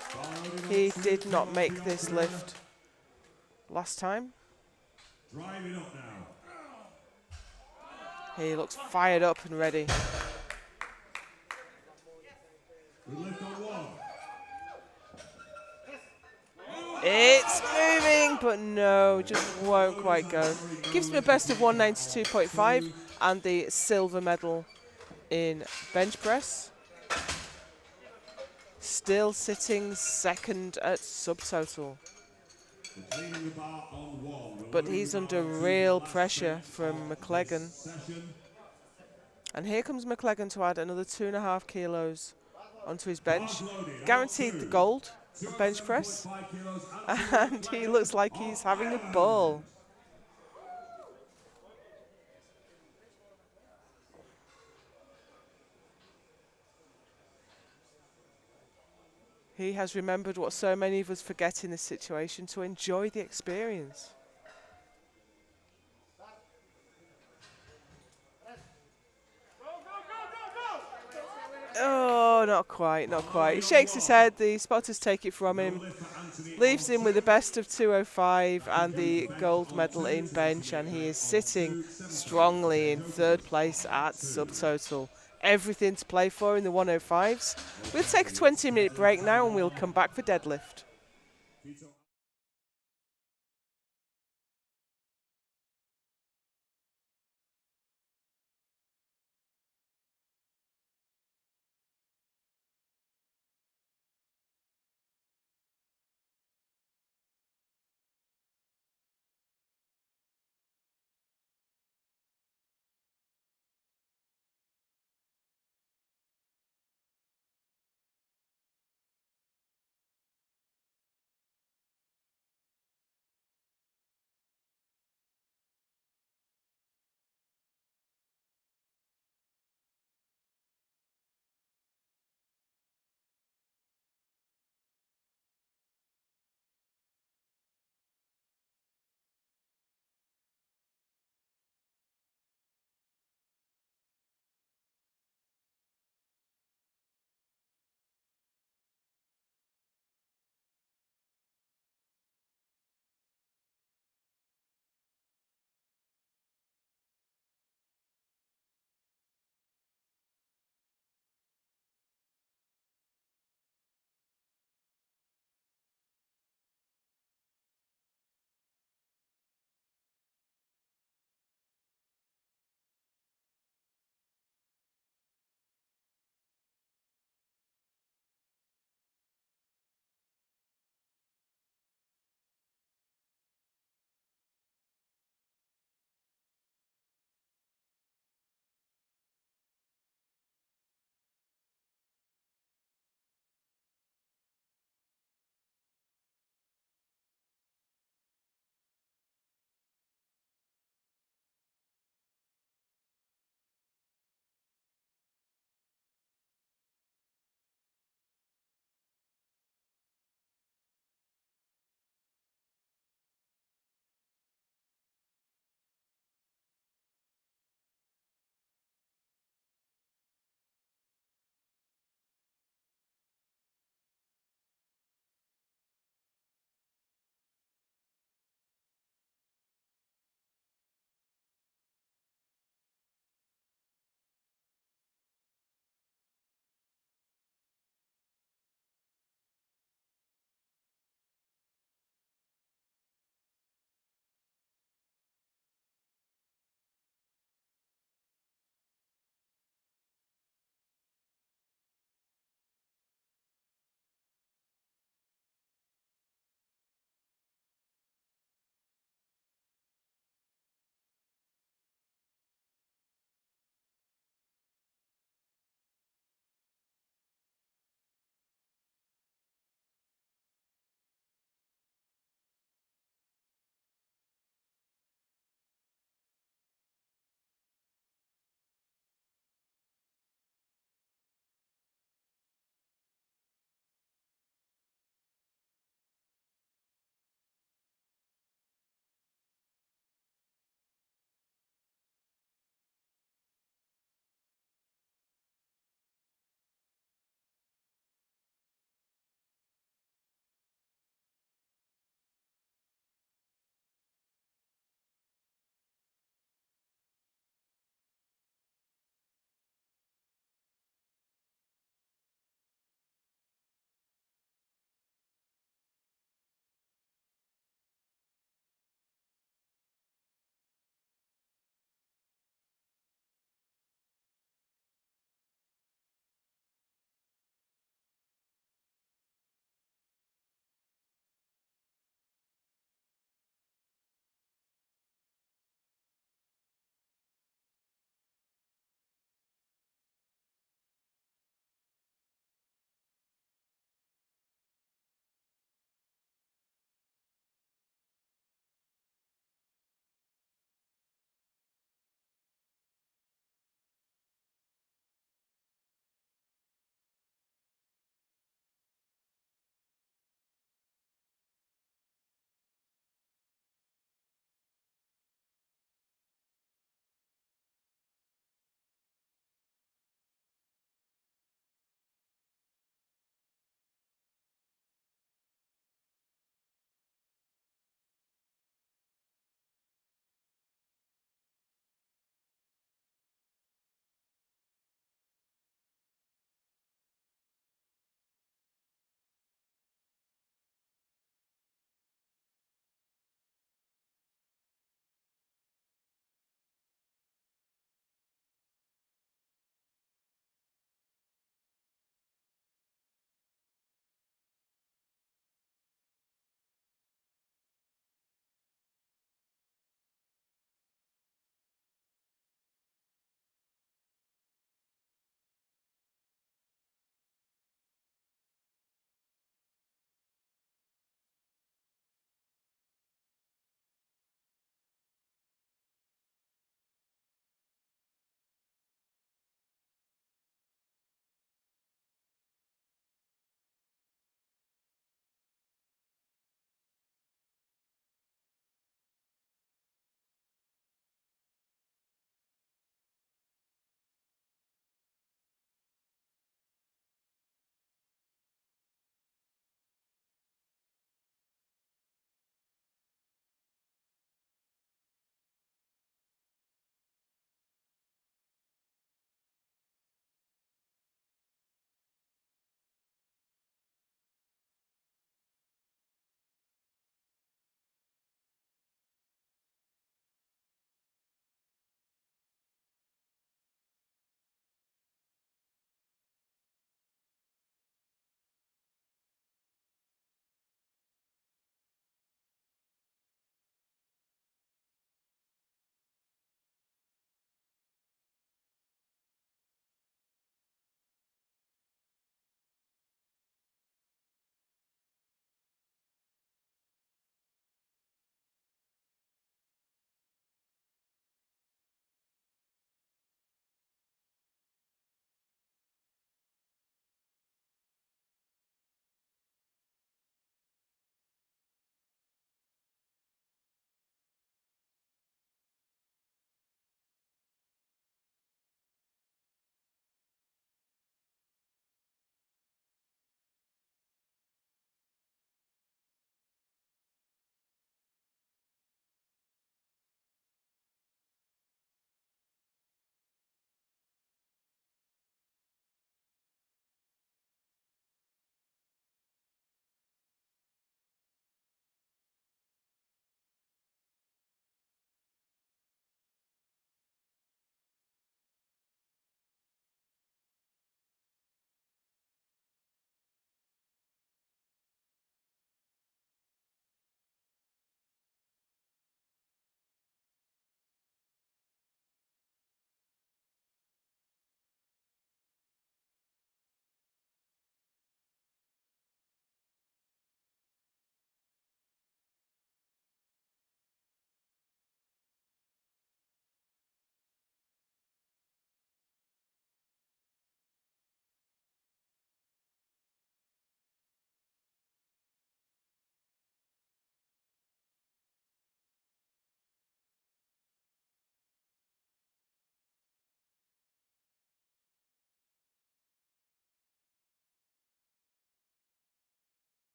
He did not make this lift last time. Driving up now. He looks fired up and ready. Good lift on one. It's moving, but no, just won't quite go. Gives him a best of 192.5 and the silver medal in bench press. Still sitting second at subtotal. Cleaning the bar on one. But he's under real pressure from McLegan. And here comes McLegan to add another 2.5 kilos onto his bench. Guaranteed the gold on bench press. And he looks like he's having a ball. He has remembered what so many of us forget in this situation, to enjoy the experience. Oh, not quite, not quite. He shakes his head, the spotters take it from him. Leaves him with the best of 205 and the gold medal in bench, and he is sitting strongly in third place at subtotal. Everything to play for in the 105s. We'll take a 20-minute break now and we'll come back for deadlift.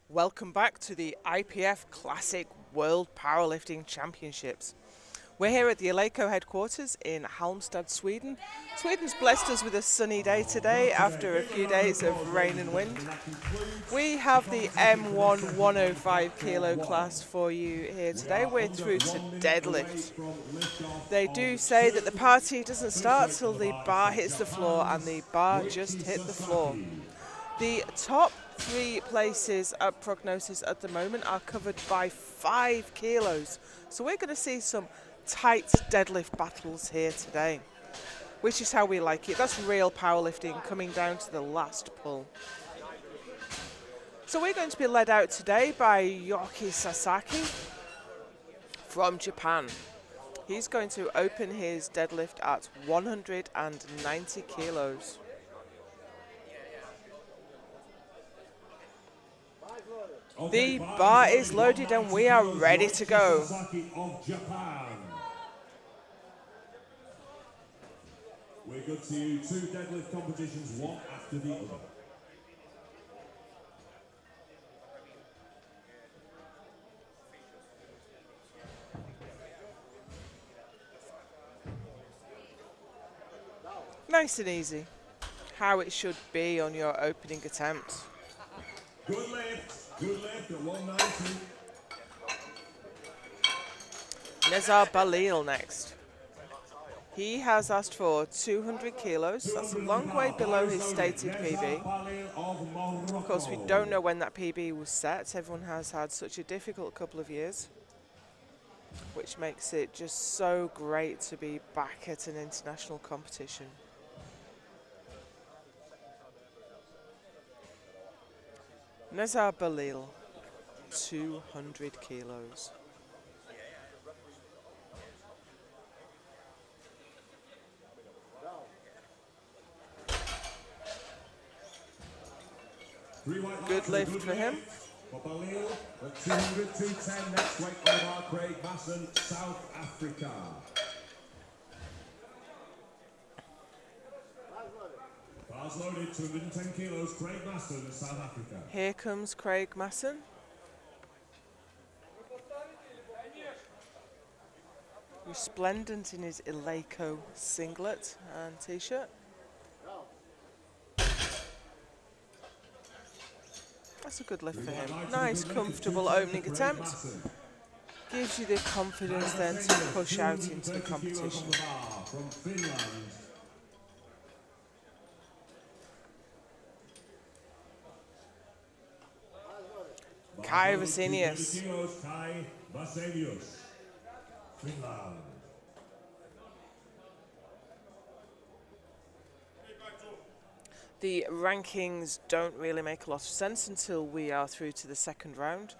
Welcome back to the IPF Classic World Powerlifting Championships. We're here at the Eleiko headquarters in Halmstad, Sweden. Sweden's blessed us with a sunny day today after a few days of rain and wind. We have the M1 105 kilo class for you here today. We're through to deadlift. They do say that the party doesn't start till the bar hits the floor, and the bar just hit the floor. The top 3 places at prognosis at the moment are covered by 5 kilos. So we're going to see some tight deadlift battles here today, which is how we like it. That's real powerlifting coming down to the last pull. So we're going to be led out today by Yoki Sasaki from Japan. He's going to open his deadlift at 190 kilos. The bar is loaded and we are ready to go. We're good to 2 deadlift competitions, one after the other. Nice and easy. How it should be on your opening attempt. Good lift at 190. Nezar Balil next. He has asked for 200 kilos. That's a long way below his stated PB. Of course, we don't know when that PB was set. Everyone has had such a difficult couple of years, which makes it just so great to be back at an international competition. Nezar Balil, 200 kilos. Good lift for him. For Balil at 200, 210, next weight on the bar, Craig Masson, South Africa. Bars loaded, 210 kilos, Craig Masson, South Africa. Here comes Craig Masson. Resplendent in his Eleiko singlet and t-shirt. That's a good lift for him. Nice, comfortable opening attempt. Gives you the confidence then to push out into the competition. From Finland. Kai Vasenius. Kai Vasenius, Finland. The rankings don't really make a lot of sense until we are through to the second round.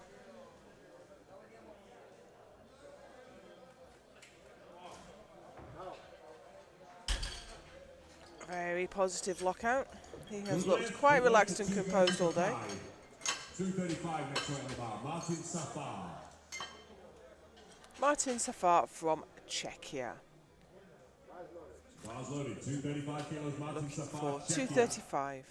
Very positive lockout. He has looked quite relaxed and composed all day. 235 next weight on the bar, Martin Safar. Martin Safar from Czechia. Bars loaded, 235 kilos, Martin Looking Safar, for 235.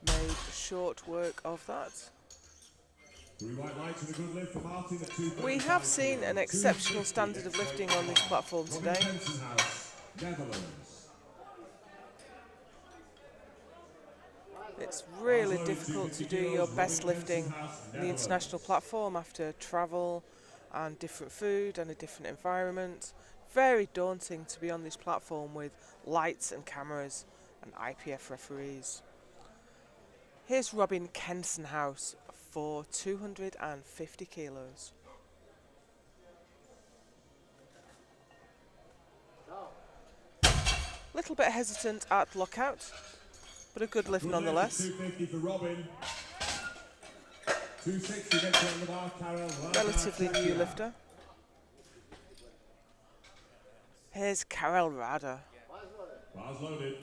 Made short work of that. We have seen an exceptional standard of lifting on this platform today. It's really difficult to do your best lifting on the international platform after travel and different food and a different environment. Very daunting to be on this platform with lights and cameras and IPF referees. Here's Robin Kensenhouse for 250 kilos. Little bit hesitant at lockout, but a good lift nonetheless. 250 for Robin. 260 next on the bar, Carol. Relatively new lifter. Here's Karel Rada. Bars loaded.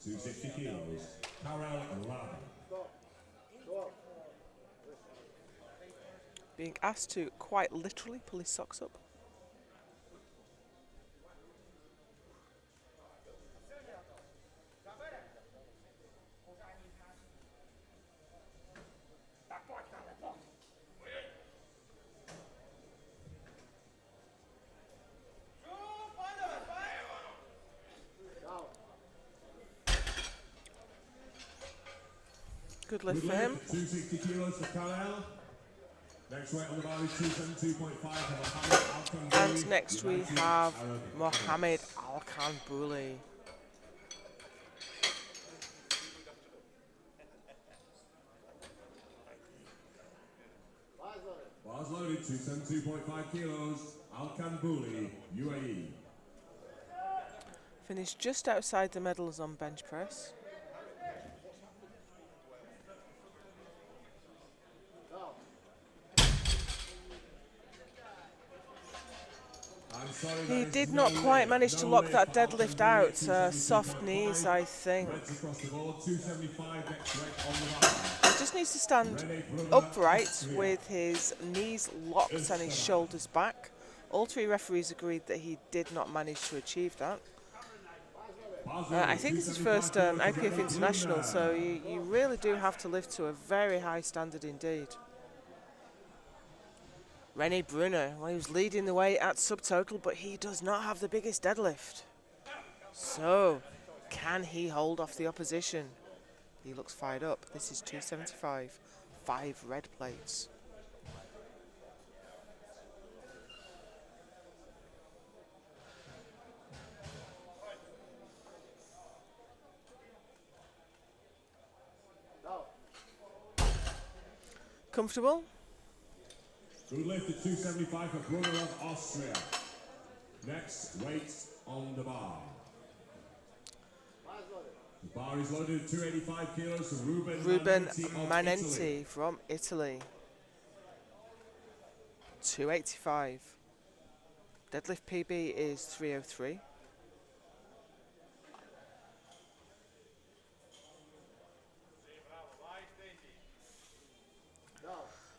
260 kilos. Karel Lab. Being asked to quite literally pull his socks up. Good lift for him. 260 kilos for Karel. Next weight on the bar is 272.5 for Mohammed Al-Kanbouli. And next we have Mohammed Al-Kanbouli. Bars loaded, 272.5 kilos. Al-Kanbouli, UAE. Finished just outside the medals on bench press. He did not quite manage to lock that deadlift out. Soft knees, I think. He just needs to stand upright with his knees locked and his shoulders back. All three referees agreed that he did not manage to achieve that. I think it's his first IPF International, so you really do have to lift to a very high standard indeed. René Brunner, well, he was leading the way at subtotal, but he does not have the biggest deadlift. So, can he hold off the opposition? He looks fired up. This is 275, 5 red plates. Comfortable? Good lift at 275 for Brunner of Austria. Next weight on the bar. The bar is loaded at 285 kilos for Ruben Manenti from Italy. 285. Deadlift PB is 303.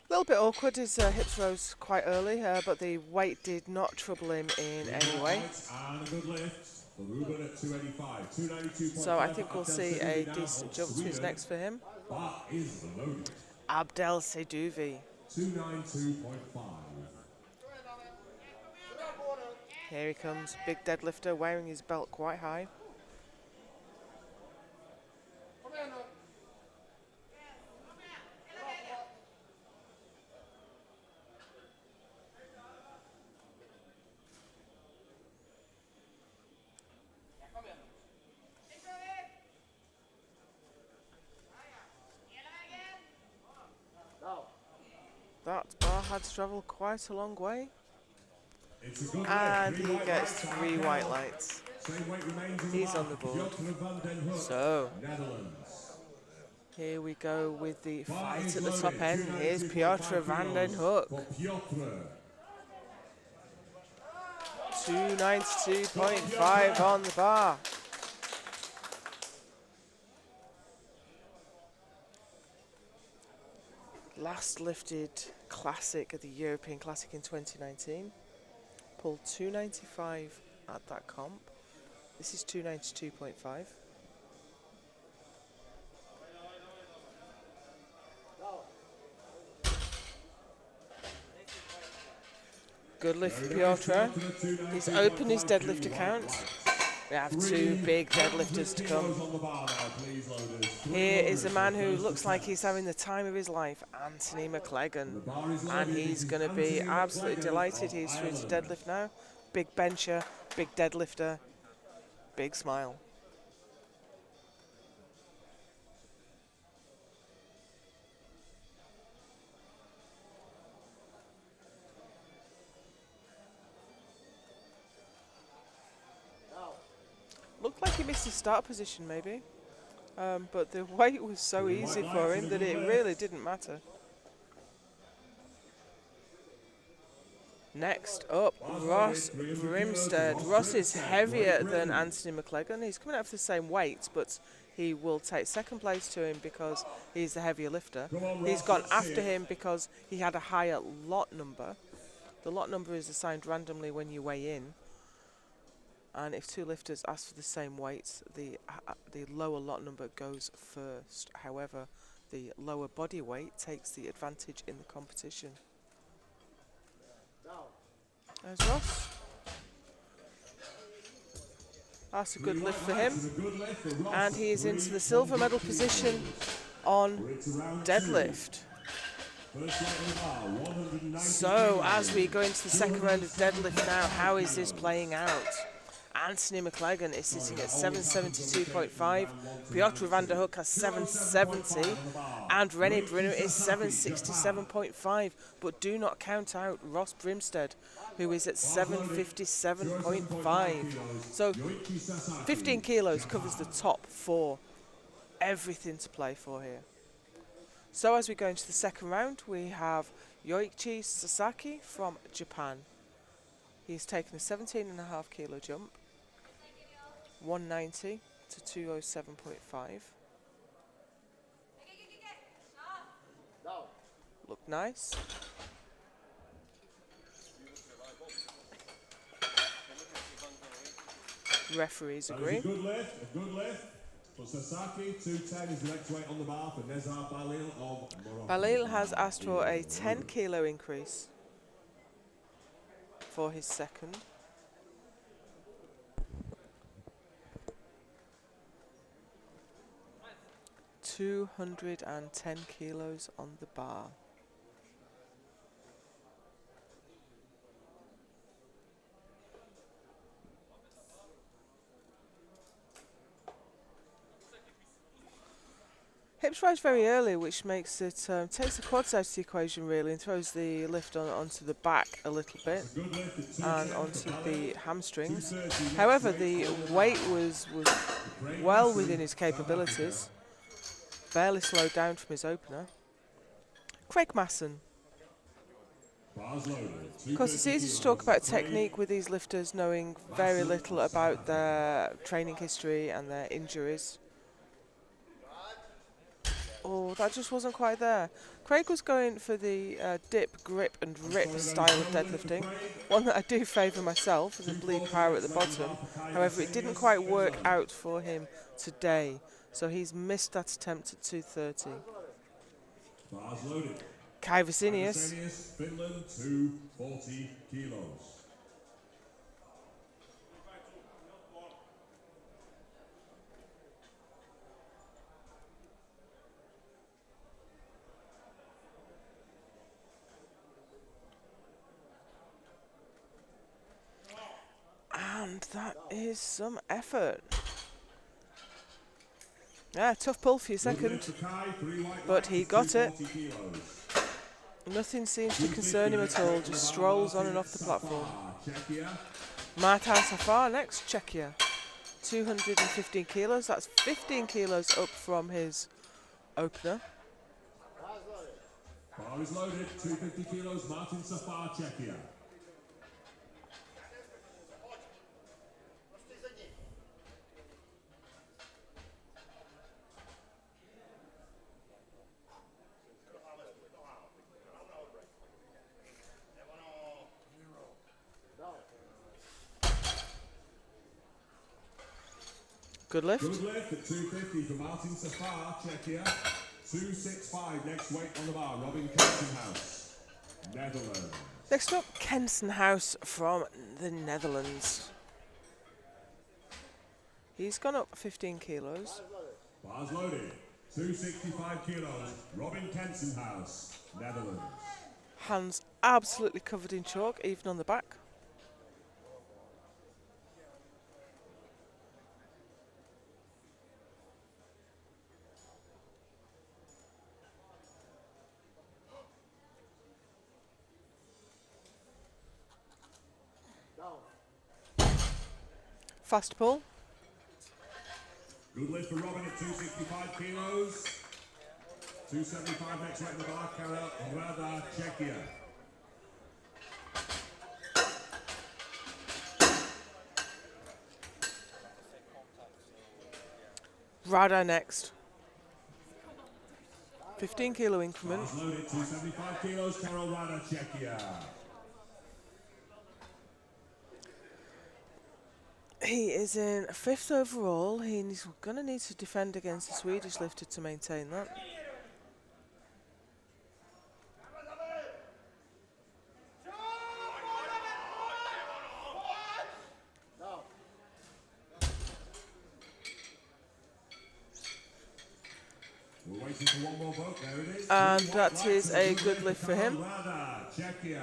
A little bit awkward, his hips rose quite early, but the weight did not trouble him in any way. And a good lift for Ruben at 285. So I think we'll see a decent jump to his next for him. Bar is loaded. Abdel Sedouvi. 292.5. Here he comes, big deadlifter, wearing his belt quite high. That bar had to travel quite a long way. And he gets 3 white lights. He's on the board. So, here we go with the fight at the top end. Here's Piotr van den Hoek. 292.5 on the bar. Last lifted classic at the European Classic in 2019. Pulled 295 at that comp. This is 292.5. Good lift for Piotr. He's opened his deadlift account. We have 2 big deadlifters to come. Here is a man who looks like he's having the time of his life, Anthony McLegan. And he's going to be absolutely delighted. He's through to deadlift now. Big bencher, big deadlifter, big smile. Looked like he missed his start position maybe, but the weight was so easy for him that it really didn't matter. Next up, Ross Brimstead. Ross is heavier than Anthony McLagan. He's coming out of the same weight, but he will take second place to him because he's the heavier lifter. He's gone after him because he had a higher lot number. The lot number is assigned randomly when you weigh in. And if two lifters ask for the same weights, the lower lot number goes first. However, the lower body weight takes the advantage in the competition. There's Ross. That's a good lift for him. And he is into the silver medal position on deadlift. So, as we go into the second round of deadlift now, how is this playing out? Anthony McLagan is sitting at 772.5, Piotr van der Hoek has 770, and René Brunner is 767.5. But do not count out Ross Brimstead, who is at 757.5. So 15 kilos covers the top four. Everything to play for here. So as we go into the second round, we have Yoichi Sasaki from Japan. He's taken a 17.5 kilo jump, 190 to 207.5. Look nice. Referees agree. A good lift, a good lift. For Sasaki, 210 is the next weight on the bar for Nezar Balil of Morocco. Balil has asked for a 10 kilo increase for his second. $210 kilos on the bar. Hips rise very early, which makes it takes the quads out of the equation really, and throws the lift onto the back a little bit and onto the hamstrings. However, the weight was well within his capabilities. Barely slowed down from his opener. Craig Masson. Of course, it's easy to talk about technique with these lifters knowing very little about their training history and their injuries. Oh, that just wasn't quite there. Craig was going for the dip, grip and rip style of deadlifting, one that I do favour myself as a bleed power at the bottom. However, it didn't quite work out for him today, so he's missed that attempt at 230. Kai Vasinius. Finland, 240 kilos. And that is some effort. Yeah, tough pull for your second, but he got it. Nothing seems to concern him at all, just strolls on and off the platform. Martin Safar next, Czechia. 215 kilos, that's 15 kilos up from his opener. Bar is loaded, 250 kilos, Martin Safar, Czechia. Good lift. Good lift at 250 for Martin Safar, Czechia. 265 next weight on the bar, Robin Kensenhouse, Netherlands. Next up, Kensenhouse from the Netherlands. He's gone up 15 kilos. Bars loaded, 265 kilos, Robin Kensenhouse, Netherlands. Hands absolutely covered in chalk, even on the back. Fast pull. Good lift for Robin at 265 kilos. 275 next weight in the bar, Karel Rada, Czechia. Rada next. 15 kilo increment. Bars loaded, 275 kilos, Karol Rada, Czechia. He is in 5th overall. He's going to need to defend against the Swedish lifter to maintain that. We're waiting for one more vote. There it is. And that is a good lift for him. Rada, Czechia.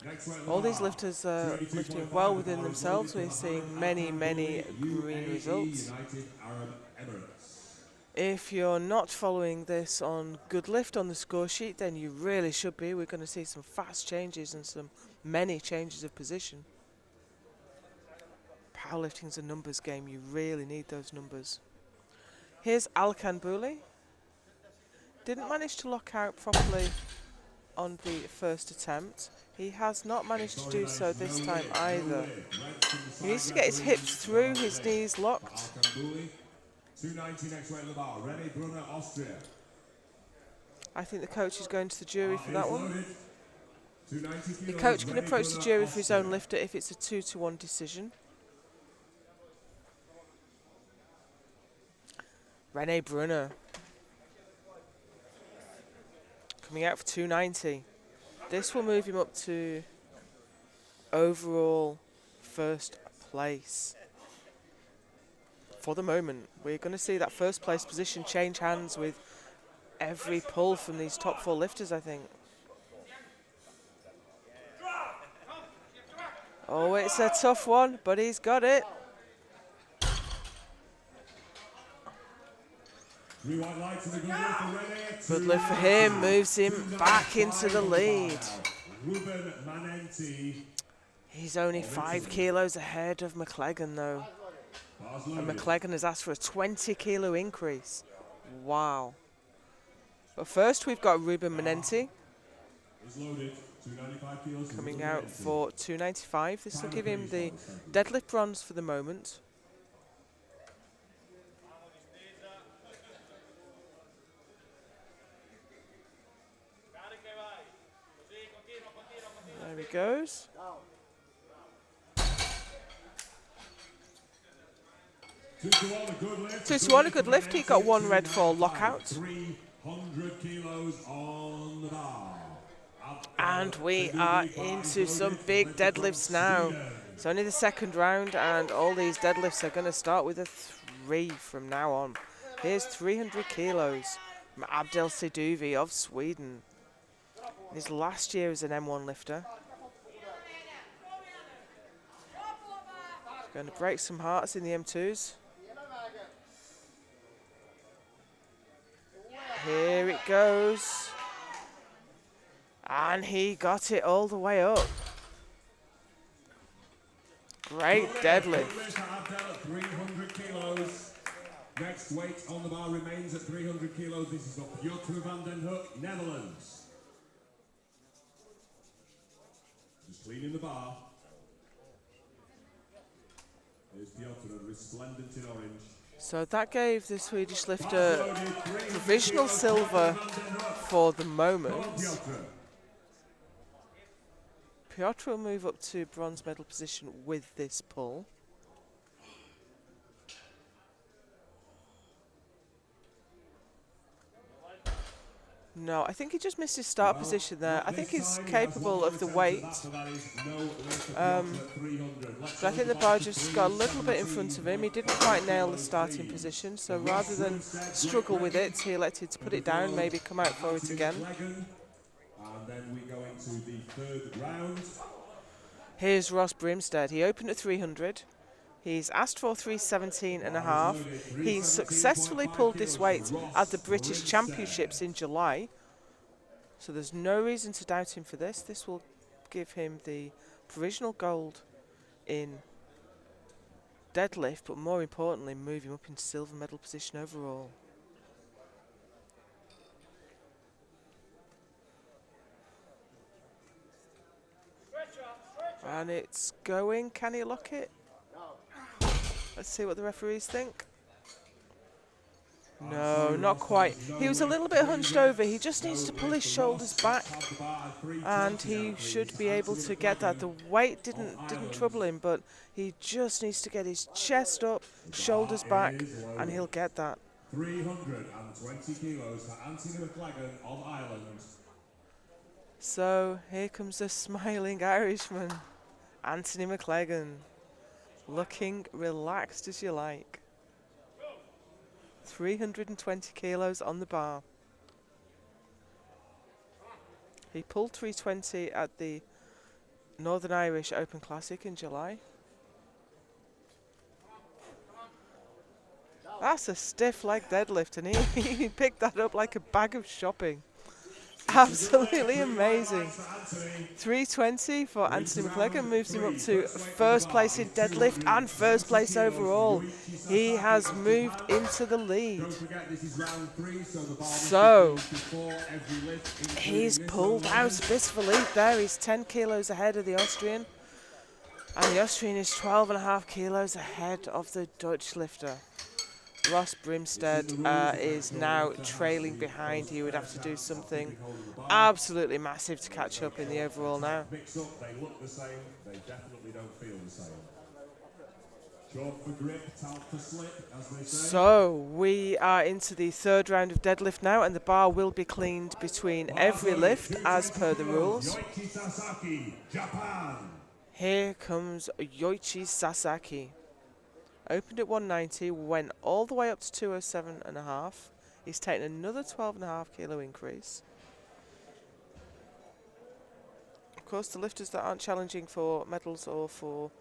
Next weight All on the these bar, lifters are 32.5 lifting well within hours themselves. loaded We're for seeing Mohammed many Al green UAE, results. United Arab Emirates. If you're not following this on good lift on the score sheet, then you really should be. We're going to see some fast changes and many changes of position. Powerlifting's a numbers game. You really need those numbers. Here's Alkan Bouli. Didn't manage to lock out properly on the first attempt. He has not managed to do so this time either. He needs to get his hips through, his knees locked. Alkan Bouli, 290 next weight on the bar. René Brunner, Austria. I think the coach is going to the jury for that one. Loaded, 290 The kilos, coach can René approach the Brunner, jury for his own Austria. lifter if it's a 2-1 decision. René Brunner. Coming out for 290. This will move him up to overall first place. For the moment, we're going to see that first place position change hands with every pull from these top 4 lifters, I think. Oh, it's a tough one, but he's got it. Three white lights and a good lift for René. Good lift for him, moves him back into the lead. Ruben Manenti. He's only 5 kilos ahead of McLagan, though. Bars And loaded. McLagan has asked for a 20 kilo increase. Wow. But first we've got Ruben Manenti Is loaded. 295 kilos. coming out for 295. This will give him the deadlift bronze for the moment. There he goes. 2-1, a good lift. 2-1, a good lift. He got 1 red for lockout. 300 kilos on the bar. And we are into some big deadlifts now. It's only the second round, and all these deadlifts are going to start with a 3 from now on. Here's 300 kilos from Abdel Seduvi of Sweden. His last year as an M1 lifter. He's going to break some hearts in the M2s. Here it goes. And he got it all the way up. Great deadlift. 300 kilos. Next weight on the bar remains at 300 kilos. This is for Piotr van den Hoek, Netherlands. Just cleaning the bar. Here's Piotr, resplendent in orange. So that gave the Swedish lifter provisional silver for the moment. Piotr will move up to bronze medal position with this pull. No, I think he just missed his start position there. I think he's capable of the weight. But I think the bar just got a little bit in front of him. He didn't quite nail the starting position, so rather than struggle with it, he elected to put it down, maybe come out for it again. And then we go into the third round. Here's Ross Brimstead. He opened at 300. He's asked for 317.5. He successfully pulled this weight at the British Championships in July. So there's no reason to doubt him for this. This will give him the provisional gold in deadlift, but more importantly, move him up into silver medal position overall. And it's going. Can he lock it? Let's see what the referees think. No, not quite. He was a little bit hunched over. He just needs to pull his shoulders back, and he should be able to get that. The weight didn't trouble him, but he just needs to get his chest up, shoulders back, and he'll get that. 320 kilos for Anthony McLagan of Ireland. So here comes the smiling Irishman, Anthony McLagan, looking relaxed as you like. 320 kilos on the bar. He pulled 320 at the Northern Irish Open Classic in July. That's a stiff leg deadlift, and he picked that up like a bag of shopping. Absolutely amazing. 320 for Anthony McLagan moves him up to first place in deadlift and first place overall. He has moved into the lead. So he's pulled out a bit of a lead there. He's 10 kilos ahead of the Austrian, and the Austrian is 12.5 kilos ahead of the Dutch lifter. Ross Brimstead is now trailing behind. He would have to do something absolutely massive to catch up in the overall now. They look the same, they definitely don't feel the same. Short for grip, tight for slip, as they say. So we are into the third round of deadlift now, and the bar will be cleaned between every lift as per the rules. Yoichi Sasaki, Japan. Here comes Yoichi Sasaki. Opened at 190, went all the way up to 207.5. He's taken another 12.5 kilo increase. Of course, the lifters that aren't challenging for medals or for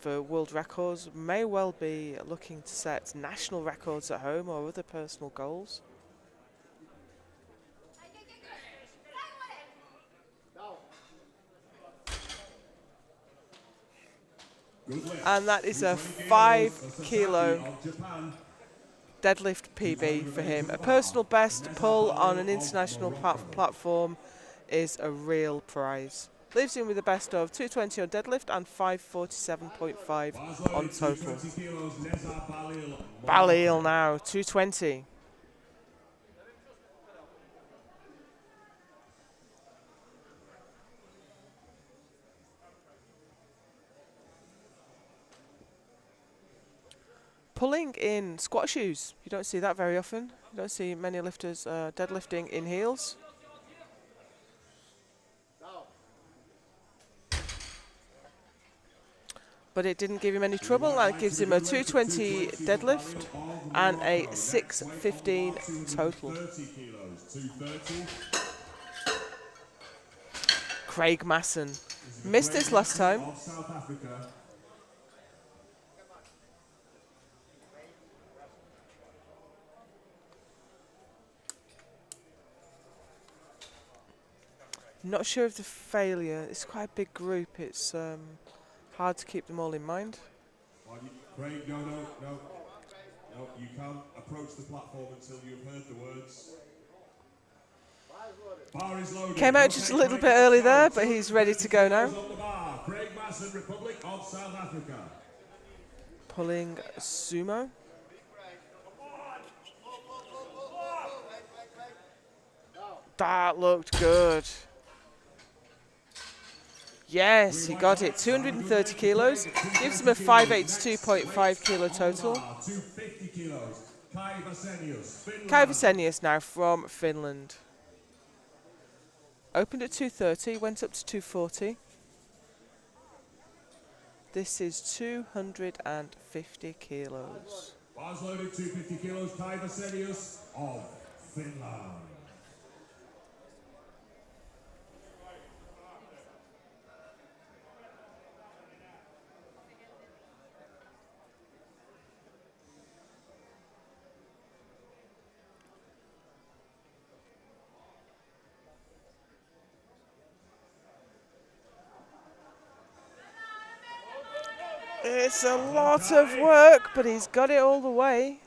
world records may well be looking to set national records at home or other personal goals. And that is a 5 kilo deadlift PB for him. A personal best pull on an international platform is a real prize. Leaves him with the best of 220 on deadlift and 547.5 on total. Balil now, 220. Pulling in squat shoes. You don't see that very often. You don't see many lifters deadlifting in heels. But it didn't give him any trouble. That gives him a 220 deadlift and a 615 total. Craig Masson missed this last time. Not sure of the failure. It's quite a big group. It's hard to keep them all in mind. Craig, no. You can't approach the platform until you've heard the words. Bar is loaded. Came out just a little bit early there, but he's ready to go now. Craig Masson, Republic of South Africa. Pulling sumo. That looked good. Yes, he got it. 230 kilos. Gives him a 582.5 kilo total. Kai Vasenius now from Finland. Opened at 230, went up to 240. This is 250 kilos. Bars loaded, 250 kilos. Kai Vasenius of Finland. It's a lot of work, but he's got it all the way.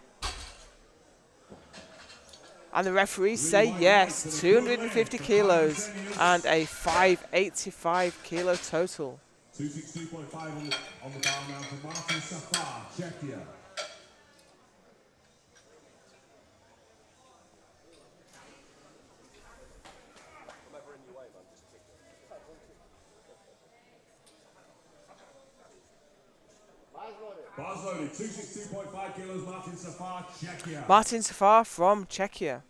And the referees say yes, 250 kilos and a 585 kilo total. 262.5 on the bar now for Martin Safar, Czechia. Bars loaded, 262.5 kilos, Martin Safar, Czechia. Martin Safar from Czechia.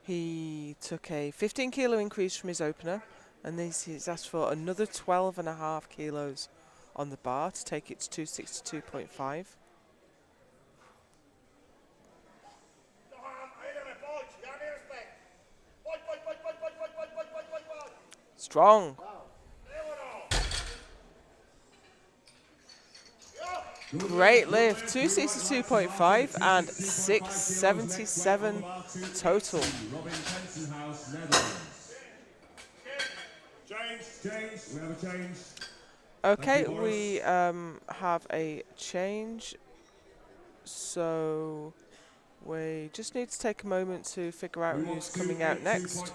He took a 15 kilo increase from his opener, and he's asked for another 12.5 kilos on the bar to take it to 262.5. Strong. Great lift, 262.5 and 677 total. Robin Kensenhouse, Netherlands. Change, we have a change. Okay, Thank you, we have a change, so we just need to take a moment to figure out who's coming out next.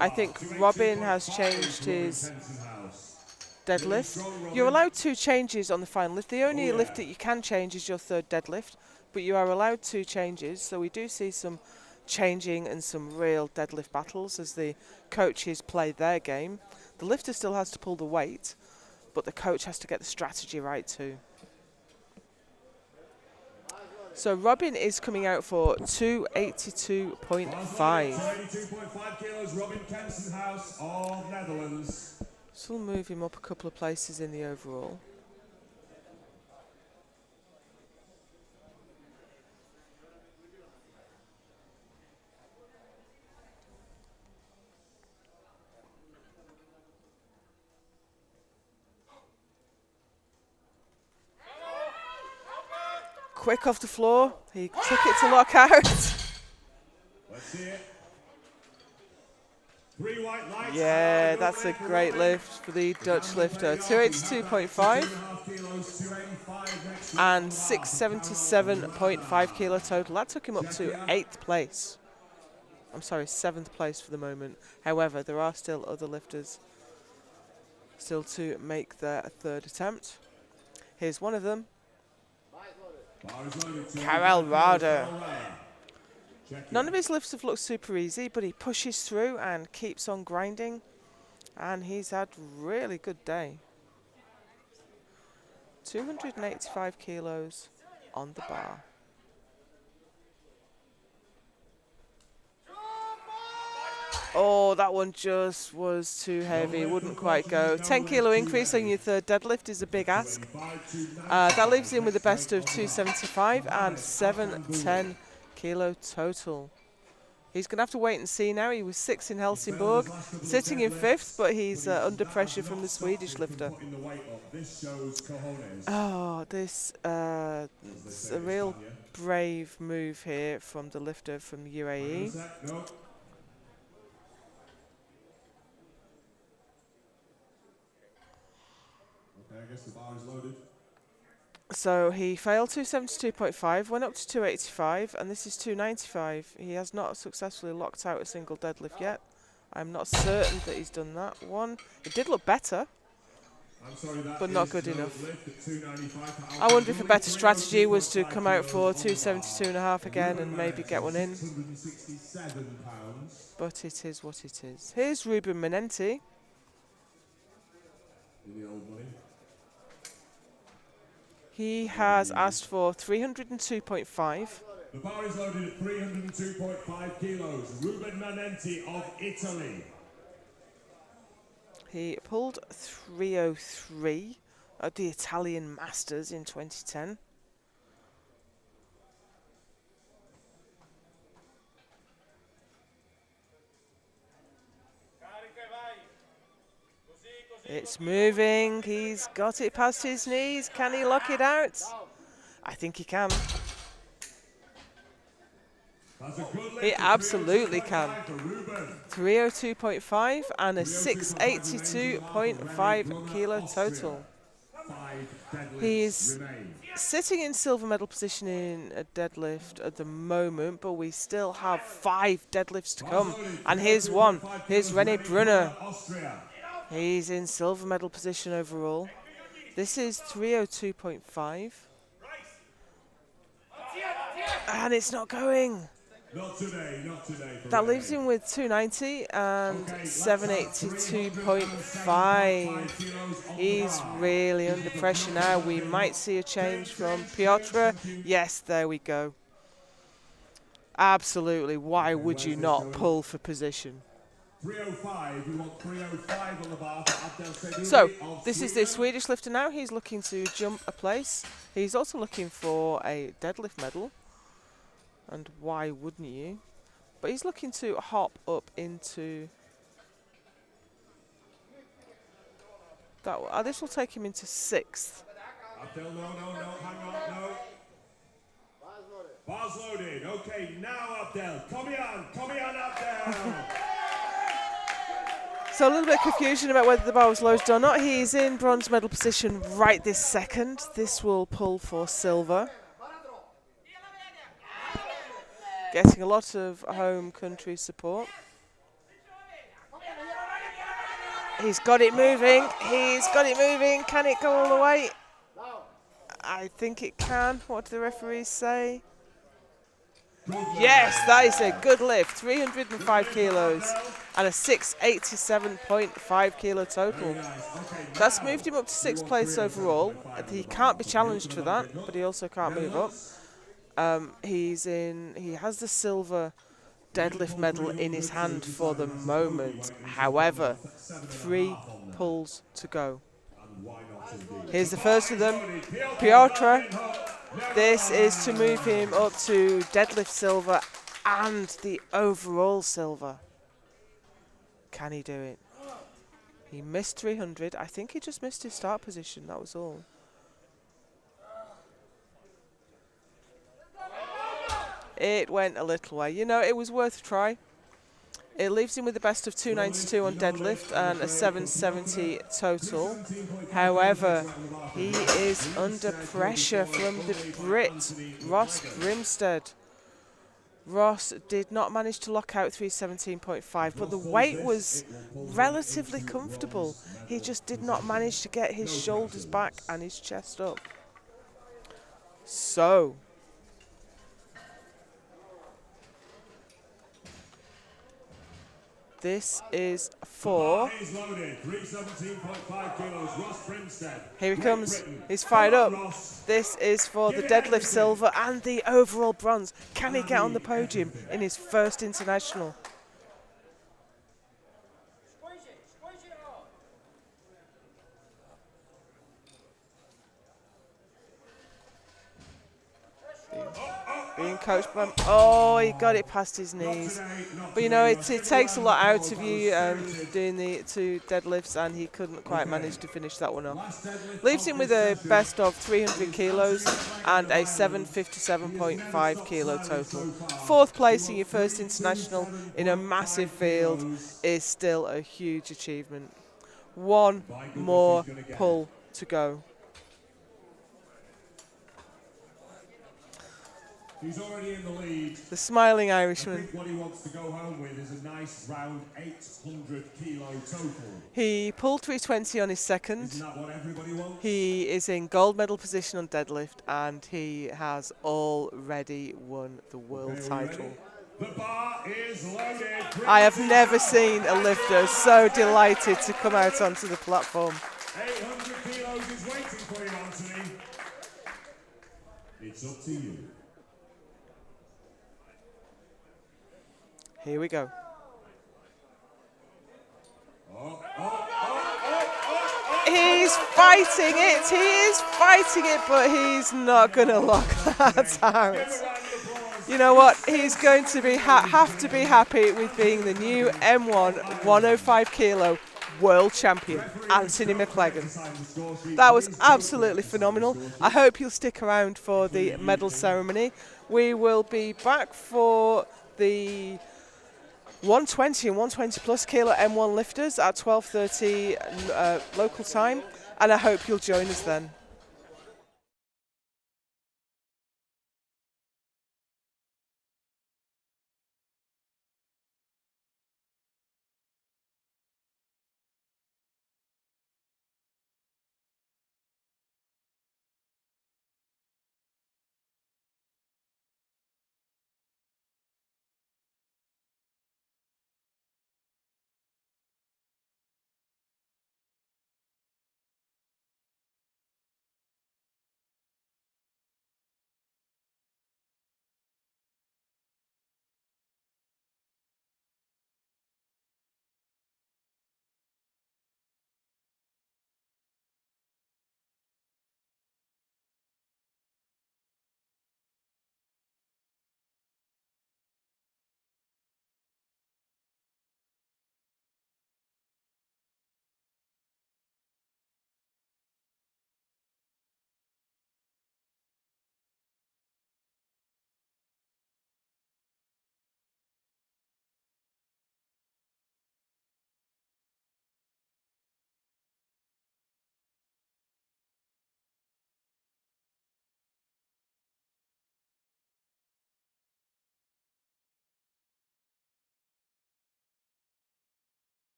I think Robin has changed his deadlift. You're allowed 2 changes on the final lift. The only lift that you can change is your third deadlift, but you are allowed 2 changes, so we do see some changing and some real deadlift battles as the coaches play their game. The lifter still has to pull the weight, but the coach has to get the strategy right too. So Robin is coming out for 282.5. 282.5 kilos, Robin Kensenhouse of Netherlands. So we'll move him up a couple of places in the overall. Quick off the floor, he took it to lock out. Let's see it. 3 white lights. Yeah, that's a great lift for the Dutch lifter. 282.5 and 677.5 kilo total. That took him up to 8th place. I'm sorry, 7th place for the moment. However, there are still other lifters still to make their 3rd attempt. Here's one of them. Karel Rada. None of his lifts have looked super easy, but he pushes through and keeps on grinding, and he's had a really good day. 285 kilos on the bar. Oh, that one just was too heavy, wouldn't quite go. 10 kilo increase on your 3rd deadlift is a big ask. That leaves him with a best of 275 and 710 kilo total. He's going to have to wait and see now. He was 6th in Helsingborg, sitting in 5th, but he's under pressure from the Swedish lifter. Oh, this is a real brave move here from the lifter from the UAE. I guess the bar is loaded. So he failed 272.5, went up to 285, and this is 295. He has not successfully locked out a single deadlift yet. I'm not certain that he's done that one. It did look better, but not good enough. I wonder if a better strategy was to come out for 272.5 again and maybe get one in. But it is what it is. Here's Ruben Manenti. He has asked for 302.5. The bar is loaded at 302.5 kilos. Ruben Manenti of Italy. He pulled 303 at the Italian Masters in 2010. It's moving, he's got it past his knees. Can he lock it out? I think he can. He absolutely can. 302.5 and a 682.5 kilo total. He's sitting in silver medal position in a deadlift at the moment, but we still have 5 deadlifts to come. And here's one. Here's René Brunner. He's in silver medal position overall. This is 302.5. And it's not going. Not today, not today. For That leaves Renee. him with 290 and Okay, let's 782.5. kilos on the He's bar. really under pressure now. We might see a change from Piotr. Yes, there we go. Absolutely. Why would you not pull for position? 305, we want 305 on the bar for Abdel Seduri So, of this is the Sweden. Swedish lifter now. He's looking to jump a place. He's also looking for a deadlift medal. And why wouldn't you? But he's looking to hop up into that. This will take him into 6th. Abdel, no, hang on, no. Bars loaded. Okay, now Abdel. Come on, Abdel. So a little bit of confusion about whether the bar was loaded or not. He's in bronze medal position right this second. This will pull for silver. Getting a lot of home country support. He's got it moving. He's got it moving. Can it go all the way? I think it can. What do the referees say? Yes, that is a good lift. 305 kilos and a 687.5 kilo total. That's moved him up to 6th place overall. He can't be challenged for that, but he also can't move up. He has the silver deadlift medal in his hand for the moment. However, 3 pulls to go. Here's the first of them, Piotr. This is to move him up to deadlift silver and the overall silver. Can he do it? He missed 300. I think he just missed his start position, that was all. It went a little way. You know, it was worth a try. It leaves him with the best of 292 on deadlift and a 770 total. However, he is under pressure from the Brit, Ross Grimstead. Ross did not manage to lock out 317.5, but the weight was relatively comfortable. He just did not manage to get his shoulders back and his chest up. So, this is for... Here he comes. He's fired up. This is for the deadlift silver and the overall bronze. Can he get on the podium in his first international? Being coached by... Oh, he got it past his knees. But you know, it takes a lot out of you doing the 2 deadlifts, and he couldn't quite manage to finish that one off. Leaves him with a best of 300 kilos and a 757.5 kilo total. 4th place in your first international in a massive field is still a huge achievement. 1 more pull to go. He's already in the lead. The smiling I Irishman. think what he wants to go home with is a nice round 800 kilo total. He pulled 320 on his second. Isn't that what everybody wants? He is in gold medal position on deadlift, and he has already won the world title. The bar is loaded. I have never seen a lifter so delighted to come out onto the platform. 800 kilos is waiting for you, Anthony. It's up to you. Here we go. He's fighting it. He is fighting it, but he's not going to lock that out. You know what? He's going to be have to be happy with being the new M1 105 kilo world champion, Anthony McLagan. That was absolutely phenomenal. I hope you'll stick around for the medal ceremony. We will be back for the 120 and 120 plus kilo M1 lifters at 12:30 local time, and I hope you'll join us then.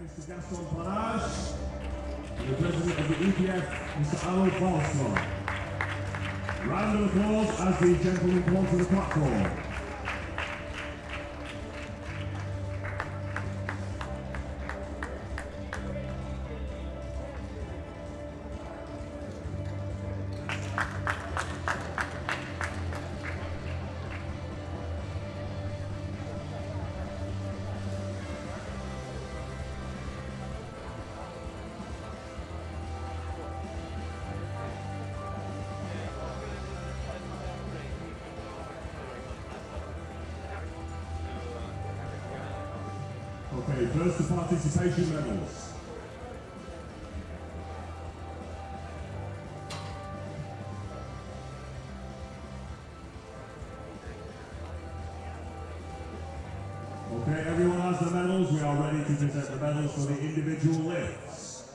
Mr. Gaston Planage, and the President of the EPF, Mr. Arnold Balstrom. Round of applause as the gentlemen come onto the platform. Okay, first the participation medals. Okay, everyone has the medals. We are ready to present the medals for the individual lifts.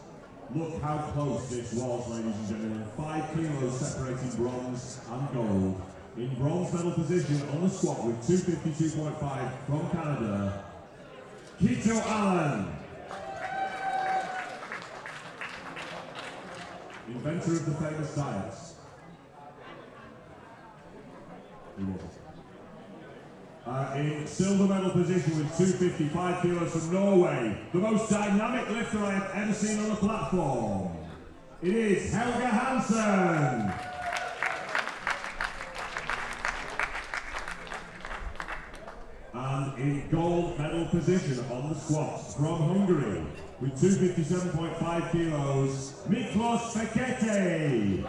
Look how close this was, ladies and gentlemen. 5 kilos separating bronze and gold. In bronze medal position on the squat with 252.5 from Canada, Keto Allen. Inventor of the famous diets. He was. In silver medal position with 255 kilos from Norway, the most dynamic lifter I have ever seen on the platform. It is Helga Hansen. And in gold medal position on the squat from Hungary with 257.5 kilos, Miklos Fekete.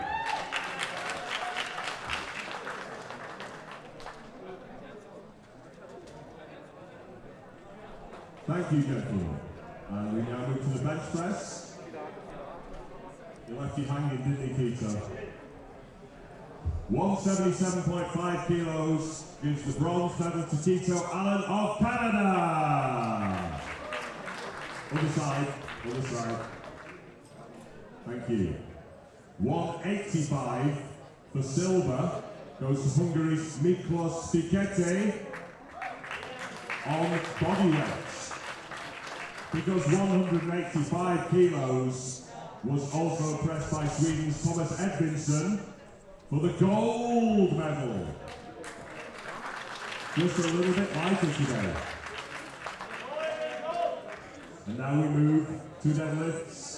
Thank you, gentlemen. And we now move to the bench press. You left you hanging, didn't you, Keto? 177.5 kilos gives the bronze medal to Keto Allen of Canada. Other side, other side. Thank you. 185 for silver goes to Hungary's Miklos Fekete on body weight. Because 185 kilos was also pressed by Sweden's Thomas Edvinsson for the gold medal. Just a little bit lighter today. And now we move to deadlifts.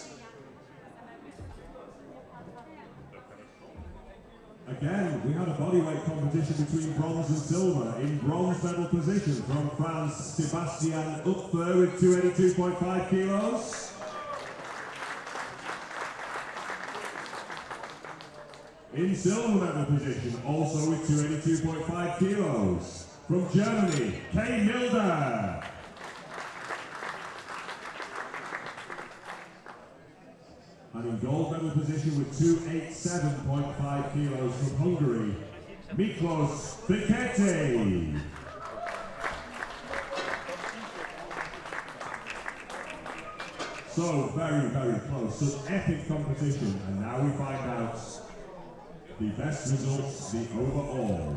Again, we had a bodyweight competition between bronze and silver. In bronze medal position from France, Sebastian Upfer with 282.5 kilos. In silver medal position, also with 282.5 kilos, from Germany, Kay Milder. And in gold medal position with 287.5 kilos from Hungary, Miklos Fekete. So very, very close, such epic competition, and now we find out the best results, the overall.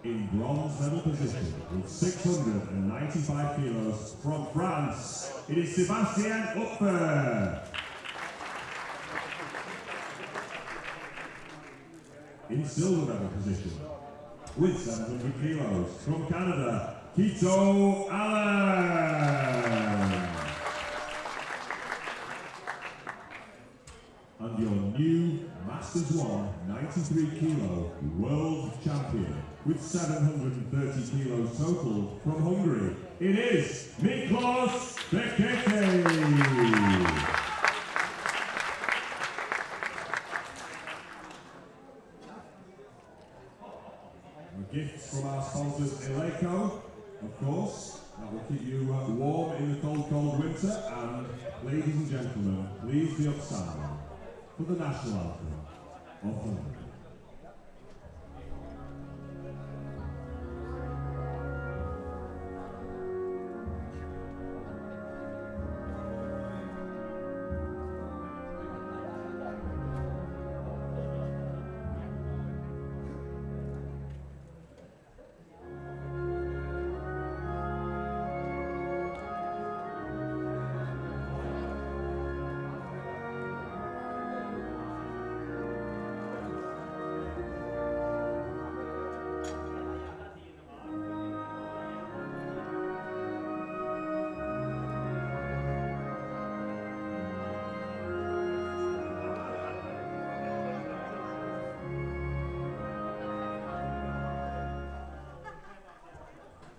In bronze medal position with 695 kilos from France, it is Sebastian Upfer. In silver medal position with 700 kilos from Canada, Keto Allen. And your new Masters 1 93 kilo world champion with 730 kilos total from Hungary, it is Miklos Fekete. Gifts from our sponsors, Eleco, of course. That will keep you warm in the cold, cold winter. And ladies and gentlemen, please be upstanding for the national anthem of Hungary.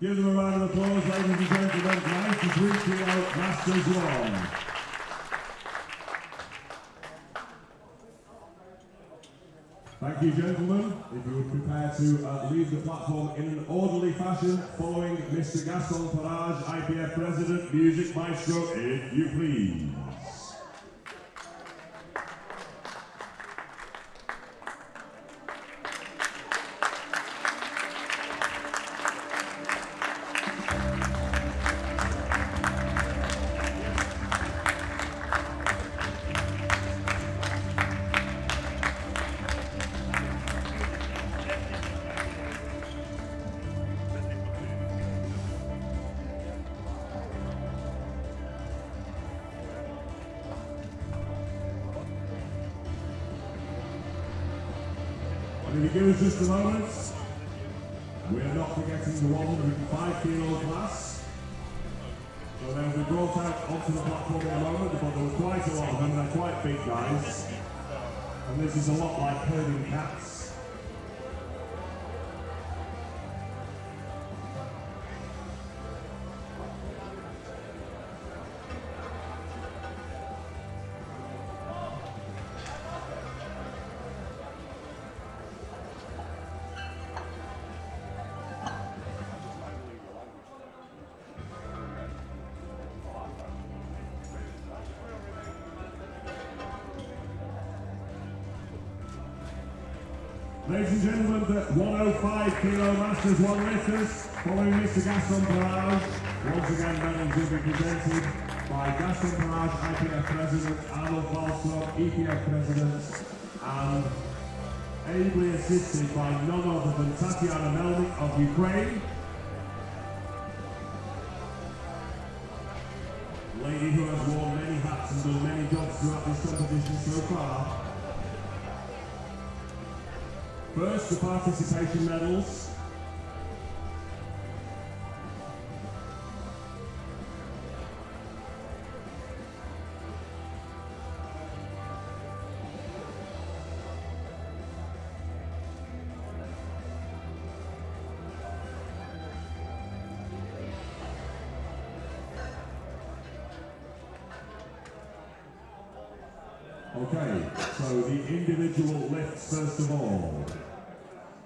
Give them a round of applause, ladies and gentlemen. 93 kilo Masters 1. Thank you, gentlemen. If you would prepare to leave the platform in an orderly fashion, following Mr. Gaston Farage, IPF President, Music Maestro, if you please. And if you give us just a moment, we're not forgetting the 105 kilo class. So they'll be brought out onto the platform in a moment, but there were quite a lot of them, they're quite big guys. And this is a lot like herding cats. Ladies and gentlemen, the 105 kilo Masters 1 lifters, following Mr. Gaston Farage. Once again, medals will be presented by Gaston Farage, IPF President, Arnold Wallström, EPF President, and ably assisted by none other than Tatiana Melnik of Ukraine. Lady who has worn many hats and done many jobs throughout this competition so far. First, the participation medals. Okay, so the individual lifts first of all.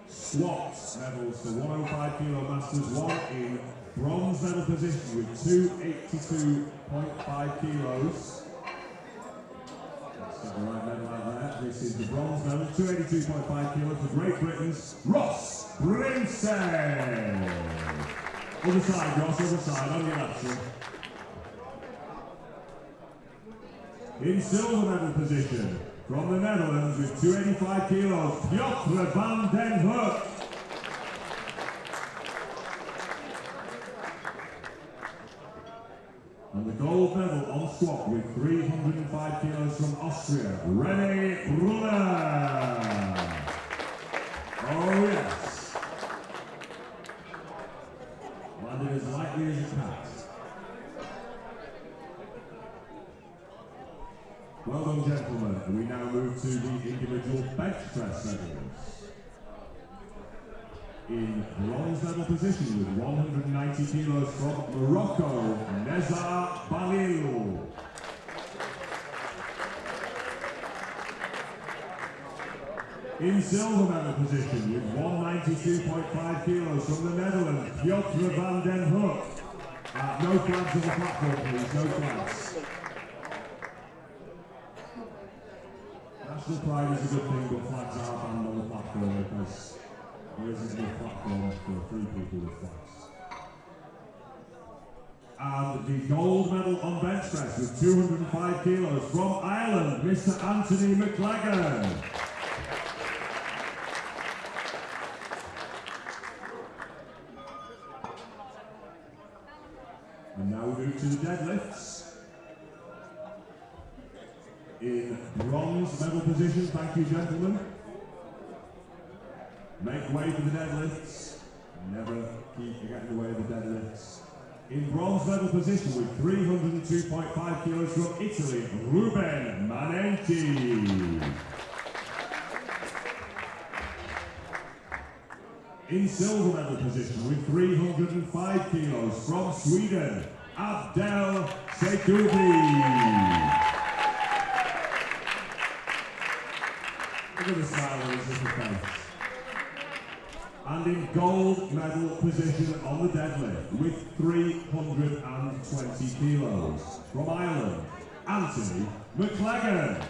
Squats medals for 105 kilo Masters 1 in bronze medal position with 282.5 kilos. Let's get the right medal out there. This is the bronze medal, 282.5 kilos for Great Britain's Ross Brinstead. Other side, Ross, other side, on your left, sir. In silver medal position, from the Netherlands with 285 kilos, Piotr van den Hoek. And the gold medal on squat with 305 kilos from Austria, René Brunner. Oh yes. Landed as lightly as it passed. Well done, gentlemen. And we now move to the individual bench press medals. In bronze medal position with 190 kilos from Morocco, Nezar Balil. In silver medal position with 192.5 kilos from the Netherlands, Piotr van den Hoek. No flags on the platform, please, no flags. National pride is a good thing, but flags are banned on the platform because there isn't enough platform for 3 people with flags. And the gold medal on bench press with 205 kilos from Ireland, Mr. Anthony McLagan. And now we move to the deadlifts. In bronze medal position, thank you, gentlemen. Make way for the deadlifts. Never keep getting in the way of the deadlifts. In bronze medal position with 302.5 kilos from Italy, Ruben Manenti. In silver medal position with 305 kilos from Sweden, Abdel Sekubi. Look at the smile on his little face. And in gold medal position on the deadlift with 320 kilos from Ireland, Anthony McLagan.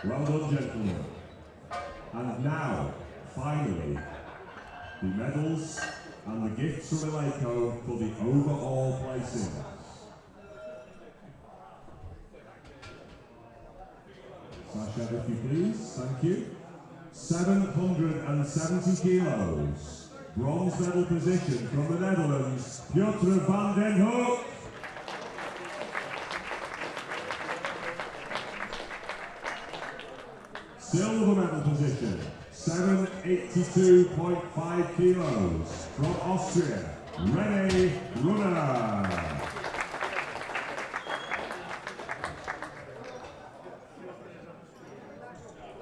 Well done, gentlemen. And now, finally, the medals and the gifts from Eleiko for the overall placings. Sasha, if you please, thank you. 770 kilos. Bronze medal position from the Netherlands, Piotr van den Hoek. Silver medal position, 782.5 kilos from Austria, René Brunner.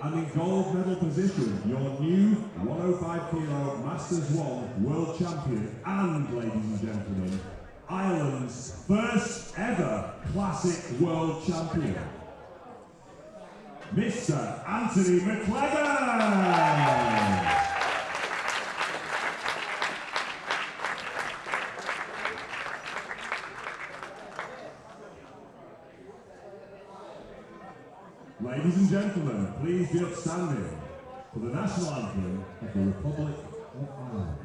And in gold medal position, your new 105 kilo Masters 1 World Champion and, ladies and gentlemen, Ireland's first ever Classic World Champion, Mr. Anthony McLagan. Ladies and gentlemen, please be upstanding for the national anthem of the Republic of Ireland.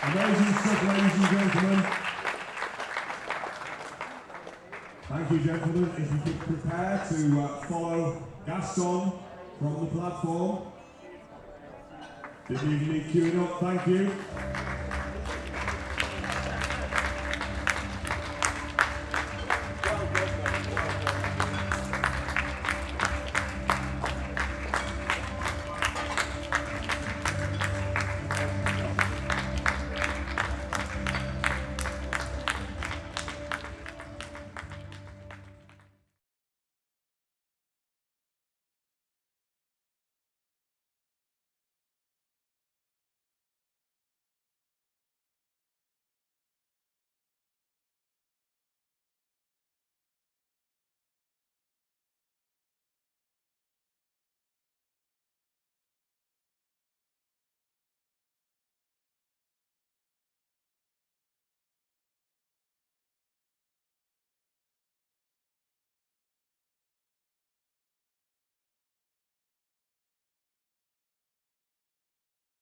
Amazing stuff, ladies and gentlemen. Thank you, gentlemen. If you could prepare to follow Gaston from the platform. Didn't even need queuing up, thank you.